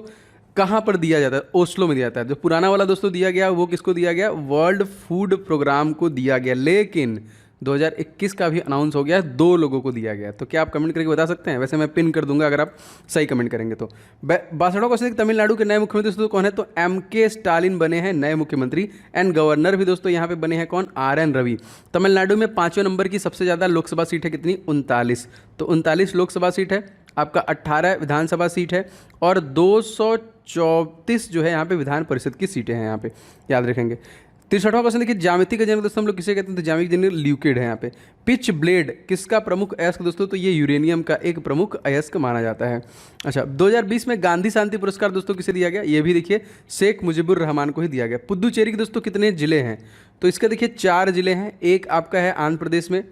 कहाँ पर दिया जाता है? ओस्लो में दिया जाता है। जो पुराना वाला दोस्तों दिया गया वो किसको दिया गया? वर्ल्ड फूड प्रोग्राम को दिया गया। लेकिन 2021 का भी अनाउंस हो गया है, 2 लोगों को दिया गया। तो क्या आप कमेंट करके बता सकते हैं? वैसे मैं पिन कर दूंगा अगर आप सही कमेंट करेंगे तो। 62वां क्वेश्चन, तमिलनाडु के नए मुख्यमंत्री दोस्तों कौन है? तो MK स्टालिन बने हैं नए मुख्यमंत्री। एंड गवर्नर भी दोस्तों यहाँ पे बने हैं कौन? RN रवि। तमिलनाडु में 5वें नंबर की सबसे ज़्यादा लोकसभा सीट है कितनी? 39। तो 39 लोकसभा सीट है, आपका 18 विधानसभा सीट है और 234 जो है यहाँ पे विधान परिषद की सीटें हैं यहाँ पे, याद रखेंगे। 63वां क्वेश्चन देखिए, ज्यामिति का जनक दोस्तों हम लोग किसे कहते हैं? तो ज्यामिति जनक ल्यूकिड है यहाँ पे। पिच ब्लेड किसका प्रमुख अयस्क दोस्तों? तो ये यूरेनियम का एक प्रमुख अयस्क माना जाता है। अच्छा, 2020 में गांधी शांति पुरस्कार दोस्तों किसे दिया गया? ये भी देखिए शेख मुजीबुर रहमान को ही दिया गया। पुदुचेरी के दोस्तों कितने जिले हैं? तो इसका देखिए 4 जिले हैं। एक आपका है आंध्र प्रदेश में,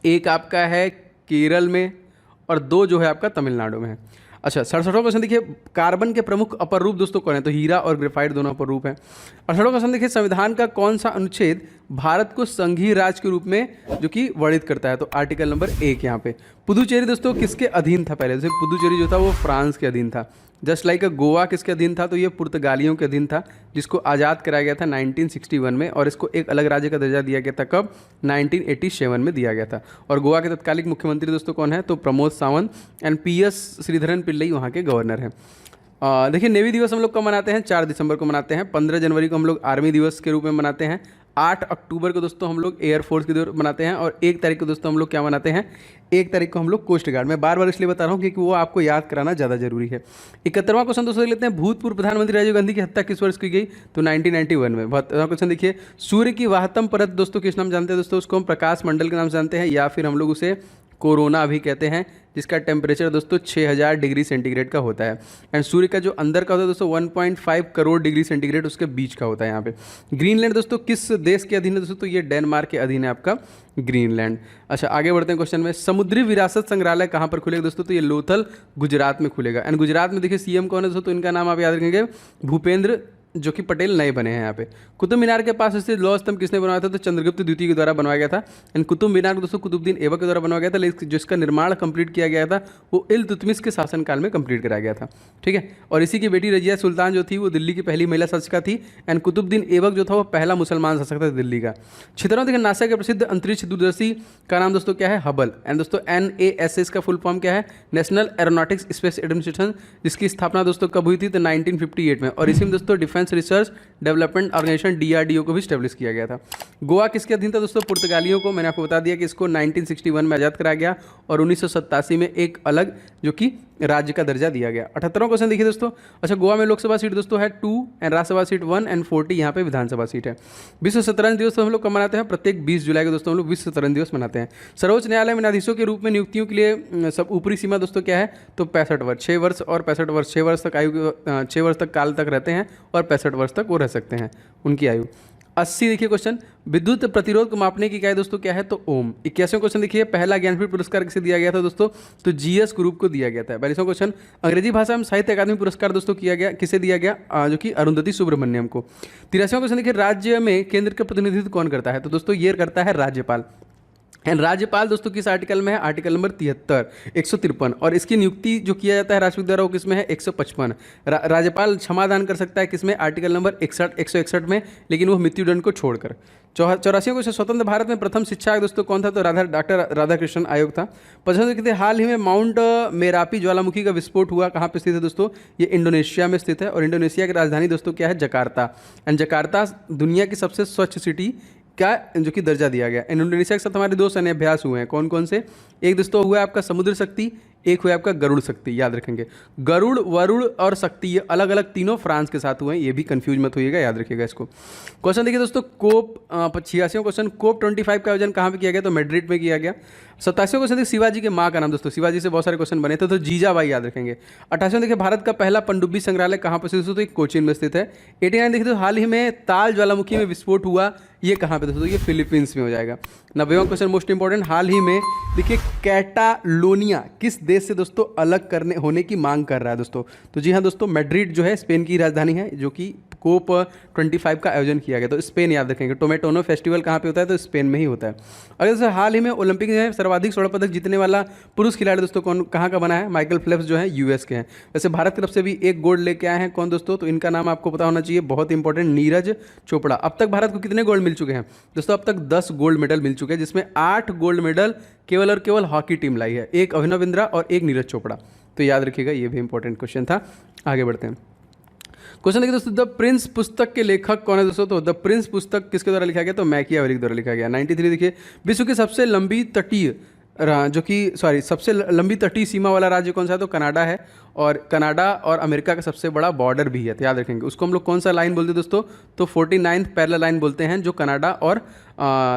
एक आपका है केरल में और 2 जो है आपका तमिलनाडु में है। अच्छा, 67वां क्वेश्चन देखिए, कार्बन के प्रमुख अपर रूप दोस्तों कौन है? तो हीरा और ग्रेफाइट दोनों अपर रूप हैं। 68वां क्वेश्चन देखिए, संविधान का कौन सा अनुच्छेद भारत को संघीय राज्य के रूप में जो कि वर्णित करता है? तो आर्टिकल नंबर 1 यहाँ पे। पुदुचेरी दोस्तों किसके अधीन था पहले? जैसे पुदुचेरी जो था वो फ्रांस के अधीन था। जस्ट लाइक गोवा किसके अधीन था? तो ये पुर्तगालियों के अधीन था, जिसको आज़ाद कराया गया था 1961 में और इसको एक अलग राज्य का दर्जा दिया गया था कब? 1987 में दिया गया था। और गोवा के तत्कालिक मुख्यमंत्री दोस्तों कौन है? तो प्रमोद सावंत। एंड PS श्रीधरन पिल्लई वहाँ के गवर्नर हैं। देखिए, नेवी दिवस हम लोग कब मनाते हैं? 4 दिसंबर को मनाते हैं। 15 जनवरी को हम लोग आर्मी दिवस के रूप में मनाते हैं। 8 अक्टूबर को दोस्तों हम लोग एयरफोर्स के दिवस मनाते हैं और 1 तारीख को दोस्तों हम लोग क्या मनाते हैं? 1 तारीख को हम लोग कोस्ट गार्ड। मैं बार बार इसलिए बता रहा हूँ क्योंकि वो आपको याद कराना ज़्यादा जरूरी है। 71वां क्वेश्चन दोस्तों देख लेते हैं, भूतपूर्व प्रधानमंत्री राजीव गांधी की हत्या किस वर्ष की गई? तो 1991 में। 72वां क्वेश्चन देखिए, सूर्य की वाहतम परत दोस्तों किस नाम जानते हैं दोस्तों? उसको हम प्रकाश मंडल के नाम से जानते हैं या फिर हम लोग उसे कोरोना भी कहते हैं, जिसका टेम्परेचर दोस्तों 6000 डिग्री सेंटीग्रेड का होता है। एंड सूर्य का जो अंदर का होता है दोस्तों 1.5 करोड़ डिग्री सेंटीग्रेड उसके बीच का होता है यहाँ पे। ग्रीनलैंड दोस्तों किस देश के अधीन है दोस्तों? तो ये डेनमार्क के अधीन है आपका ग्रीनलैंड। अच्छा, आगे बढ़ते हैं क्वेश्चन में। समुद्री विरासत संग्रहालय कहाँ पर खुलेगा दोस्तों? तो ये लोथल गुजरात में खुलेगा। एंड गुजरात में देखिए CM कौन है दोस्तों? तो इनका नाम आप याद रखेंगे, भूपेंद्र जो कि पटेल नए बने हैं यहाँ पे। कुतुब मीनार के पास स्थित लौह स्तंभ किसने बनवाया था? तो चंद्रगुप्त द्वितीय के द्वारा बनवाया गया था। एंड कुतुब मीनार को दोस्तों कुतुबुद्दीन ऐबक के द्वारा बनवाया गया था, लेकिन जिसका निर्माण कंप्लीट किया गया था वो इल्तुतमिश के शासनकाल में कंप्लीट कराया गया था। ठीक है, और इसी की बेटी रजिया सुल्तान जो थी वो दिल्ली की पहली महिला शासिका थी। एंड कुतुबुद्दीन ऐबक जो था वो पहला मुसलमान शासक था दिल्ली का। 76वां देखिए, नासा के प्रसिद्ध अंतरिक्ष दूरदर्शी का नाम दोस्तों क्या है? हबल। एंड दोस्तों NASA का फुल फॉर्म क्या है? नेशनल एरोनॉटिक्स स्पेस एडमिनिस्ट्रेशन, जिसकी स्थापना दोस्तों कब हुई थी? तो 1958 में। और इसी में दोस्तों defence research development organisation DRDO को भी स्टैब्लिश किया गया था। गोवा किसके अधीन था दोस्तों? पुर्तगालियों को। मैंने आपको बता दिया कि इसको 1961 में आज़ाद कराया गया और 1987 में एक अलग जो कि राज्य का दर्जा दिया गया। 78वां क्वेश्चन देखिए दोस्तों। अच्छा, गोवा में लोकसभा सीट दोस्तों है 2 एंड राज्यसभा सीट 1 एंड 40 यहाँ पे विधानसभा सीट है। विश्व शतरंज दिवस तो हम लोग कब मनाते हैं? प्रत्येक 20 जुलाई को दोस्तों हम लोग विश्व शतरंज दिवस मनाते हैं। सर्वोच्च न्यायालय में न्यायाधीशों के रूप में नियुक्तियों के लिए सब ऊपरी सीमा दोस्तों क्या है? तो 65 वर्ष। 6 वर्ष और 65 वर्ष, 6 वर्ष तक आयु 6 वर्ष तक काल तक रहते हैं और 65 वर्ष तक वो रह सकते हैं उनकी आयु। 80 देखिए क्वेश्चन, विद्युत प्रतिरोध को मापने की इकाई दोस्तों क्या है? तो ओम। 81वां क्वेश्चन देखिए, पहला ज्ञानपीठ पुरस्कार किसे दिया गया था दोस्तों? तो GS ग्रुप को दिया गया था। 42वां क्वेश्चन, अंग्रेजी भाषा में साहित्य अकादमी पुरस्कार दोस्तों किया गया किसे दिया गया? जो कि अरुंधति सुब्रमण्यम को। 83वां क्वेश्चन देखिए, राज्य में केंद्र का प्रतिनिधित्व कौन करता है? तो दोस्तों ये करता है राज्यपाल। एंड राज्यपाल दोस्तों किस आर्टिकल में है? Article number 73, 153। और इसकी नियुक्ति जो किया जाता है राष्ट्रपति द्वारा वो किसमें है? 155। राज्यपाल क्षमादान कर सकता है किसमें? आर्टिकल नंबर 61, 161 में, लेकिन वो मृत्युदंड को छोड़कर। 84 को स्वतंत्र भारत में प्रथम शिक्षा आयोग दोस्तों कौन था? तो डॉक्टर राधाकृष्णन आयोग था। 55 के हाल ही में माउंट मेरापी ज्वालामुखी का विस्फोट हुआ, कहाँ पे स्थित है दोस्तों? ये इंडोनेशिया में स्थित है। और इंडोनेशिया की राजधानी दोस्तों क्या है? जकार्ता। एंड जकार्ता दुनिया की सबसे स्वच्छ सिटी का जो कि दर्जा दिया गया। इंडोनेशिया के साथ हमारे 2 सैन्य अभ्यास हुए हैं, कौन कौन से? एक दोस्तों हुआ आपका समुद्र शक्ति, एक हुआ आपका गरुड़ शक्ति, याद रखेंगे। गरुड़, वरुड़ और शक्ति ये अलग अलग तीनों फ्रांस के साथ हुए हैं, ये भी कंफ्यूज मत होइएगा, याद रखिएगा इसको। क्वेश्चन देखिए दोस्तों, कोप 86वां क्वेश्चन, कोप 25 का आयोजन कहाँ पे किया गया? तो मैड्रिड में किया गया। 87वां क्वेश्चन देखिए, शिवाजी के माँ का नाम दोस्तों, शिवाजी से बहुत सारे क्वेश्चन बने थे तो जीजाबाई, याद रखेंगे। 88वां देखिए, भारत का पहला पनडुब्बी संग्रहालय कहाँ पर स्थित है? तो कोचीन में स्थित है। 89 देखिए, तो हाल ही में ताल ज्वालामुखी में विस्फोट हुआ, ये कहाँ पे दोस्तों? ये फिलीपींस में हो जाएगा। 90वां क्वेश्चन मोस्ट इंपॉर्टेंट, हाल ही में देखिए कैटालोनिया किस देश से दोस्तों अलग करने होने की मांग कर रहा है दोस्तों? तो जी हाँ दोस्तों, मैड्रिड जो है स्पेन की राजधानी है, जो कि कोप 25 का आयोजन किया गया, तो स्पेन याद रखेंगे। टोमेटोनो फेस्टिवल कहाँ पे होता है? तो स्पेन में ही होता है। अगर दोस्तों हाल ही में ओलंपिक में सर्वाधिक स्वर्ण पदक जीतने वाला पुरुष खिलाड़ी दोस्तों कौन, कहाँ का बना है? माइकल फेल्प्स जो है यूएस के हैं। वैसे भारत की तरफ से भी एक गोल्ड लेके आए हैं, कौन दोस्तों? तो इनका नाम आपको पता होना चाहिए, बहुत इंपॉर्टेंट, नीरज चोपड़ा। अब तक भारत को कितने गोल्ड मिल चुके हैं दोस्तों? अब तक 10 गोल्ड मेडल मिल चुके हैं, जिसमें 8 गोल्ड मेडल केवल और केवल हॉकी टीम लाई है, एक अभिनव बिंद्रा और एक नीरज चोपड़ा। तो याद रखिएगा, ये भी इंपॉर्टेंट क्वेश्चन था। आगे बढ़ते हैं। क्वेश्चन देखिए दोस्तों, द प्रिंस पुस्तक के लेखक कौन है दोस्तों? तो द प्रिंस पुस्तक किसके द्वारा लिखा गया? तो मैकियावेली के द्वारा लिखा गया। 93 देखिए, विश्व की सबसे लंबी तटीय सबसे लंबी तटीय सीमा वाला राज्य कौन सा है? तो कनाडा है। और कनाडा और अमेरिका का सबसे बड़ा बॉर्डर भी है, तो याद रखेंगे। उसको हम लोग कौन सा लाइन बोलते हैं दोस्तों? तो 49th पैरेलल लाइन बोलते हैं, जो कनाडा और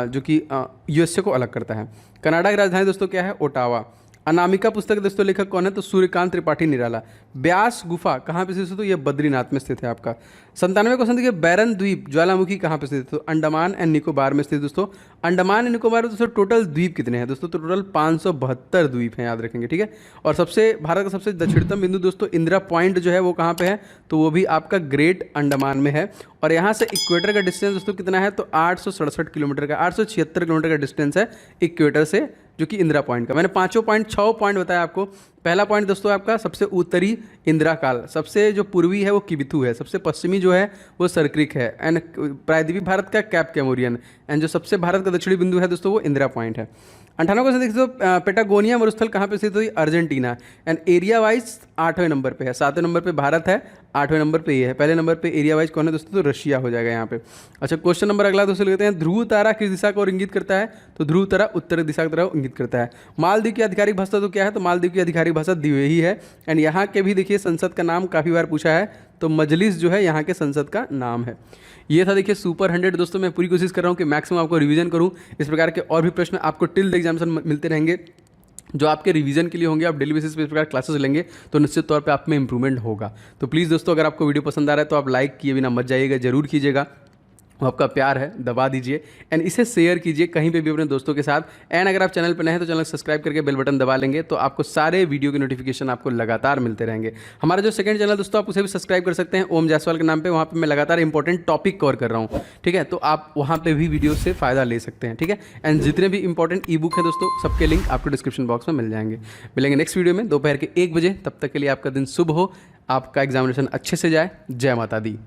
जो कि यूएसए को अलग करता है। कनाडा की राजधानी दोस्तों क्या है? ओटावा। अनामिका पुस्तक दोस्तों लेखक कौन है? तो सूर्यकांत त्रिपाठी निराला। ब्यास गुफा कहाँ पे स्थित है? तो ये बद्रीनाथ में स्थित है आपका। 97 क्वेश्चन देखिए, बैरन द्वीप ज्वालामुखी कहाँ पे स्थित है? तो अंडमान एंड निकोबार में स्थित दोस्तों। अंडमान एंड निकोबार में दोस्तों टोटल द्वीप कितने हैं दोस्तों? तो टोटल 572 द्वीप हैं, याद रखेंगे, ठीक है। और सबसे भारत का सबसे दक्षिणतम बिंदु दोस्तों इंदिरा पॉइंट जो है वो कहाँ पे है? तो वो भी आपका ग्रेट अंडमान में है। और यहाँ से इक्वेटर का डिस्टेंस दोस्तों कितना है? तो 867 किलोमीटर का, 876 किलोमीटर का डिस्टेंस है इक्वेटर से, जो कि इंदिरा पॉइंट का। मैंने 6 पॉइंट बताया आपको। पहला पॉइंट दोस्तों आपका सबसे उत्तरी इंदिरा काल, सबसे जो पूर्वी है वो किबिथु है, सबसे पश्चिमी जो है वो सरक्रिक है, एंड प्रायद्वीपीय भारत का कैप कैमोरियन, एंड जो सबसे भारत का दक्षिणी बिंदु है दोस्तों वो इंदिरा पॉइंट है। 98 क्वेश्चन देखिए, तो पेटागोनिया मरुस्थल कहाँ पे स्थित है? अर्जेंटीना। एंड एरिया वाइज 8वें नंबर पे है, 7वें नंबर पे भारत है, 8वें नंबर पे ये है। पहले नंबर पे एरिया वाइज कौन है दोस्तों? तो रशिया हो जाएगा यहाँ पे। अच्छा, क्वेश्चन नंबर अगला दोस्तों लेते हैं, ध्रुव तारा किस दिशा को इंगित करता है? तो ध्रुव तारा उत्तर दिशा की तरफ इंगित करता है। मालदीव की आधिकारिक भाषा तो क्या है? तो मालदीव की आधिकारिक भाषा दिवेही है। एंड यहाँ के भी देखिए संसद का नाम काफ़ी बार पूछा है, तो मजलिस जो है यहाँ के संसद का नाम है। ये था देखिए सुपर 100 दोस्तों। मैं पूरी कोशिश कर रहा हूँ कि मैक्सिमम आपको रिवीजन करूँ। इस प्रकार के और भी प्रश्न आपको टिल द एग्जामिनेशन मिलते रहेंगे, जो आपके रिवीजन के लिए होंगे। आप डेली बेसिस पे इस प्रकार क्लासेस लेंगे तो निश्चित तौर पे आप में इंप्रूवमेंट होगा। तो प्लीज़ दोस्तों, अगर आपको वीडियो पसंद आ रहा है तो आप लाइक किए बिना मत जाइएगा, जरूर कीजिएगा, वो आपका प्यार है, दबा दीजिए। एंड इसे शेयर कीजिए कहीं पे भी अपने दोस्तों के साथ। एंड अगर आप चैनल पर नए हैं तो चैनल सब्सक्राइब करके बेल बटन दबा लेंगे, तो आपको सारे वीडियो के नोटिफिकेशन आपको लगातार मिलते रहेंगे। हमारा जो सेकंड चैनल दोस्तों, आप उसे भी सब्सक्राइब कर सकते हैं, ओम जायसवाल के नाम पे। वहाँ पे मैं लगातार इंपॉर्टेंट टॉपिक कवर कर रहा हूँ, ठीक है। तो आप वहाँ पे भी वीडियो से फ़ायदा ले सकते हैं, ठीक है। एंड जितने भी इंपॉर्टेंट ई बुक है दोस्तों, सबके लिंक आपको डिस्क्रिप्शन बॉक्स में मिल जाएंगे। मिलेंगे नेक्स्ट वीडियो में दोपहर के 1 बजे। तब तक के लिए आपका दिन शुभ हो, आपका एग्जामिनेशन अच्छे से जाए। जय माता दी।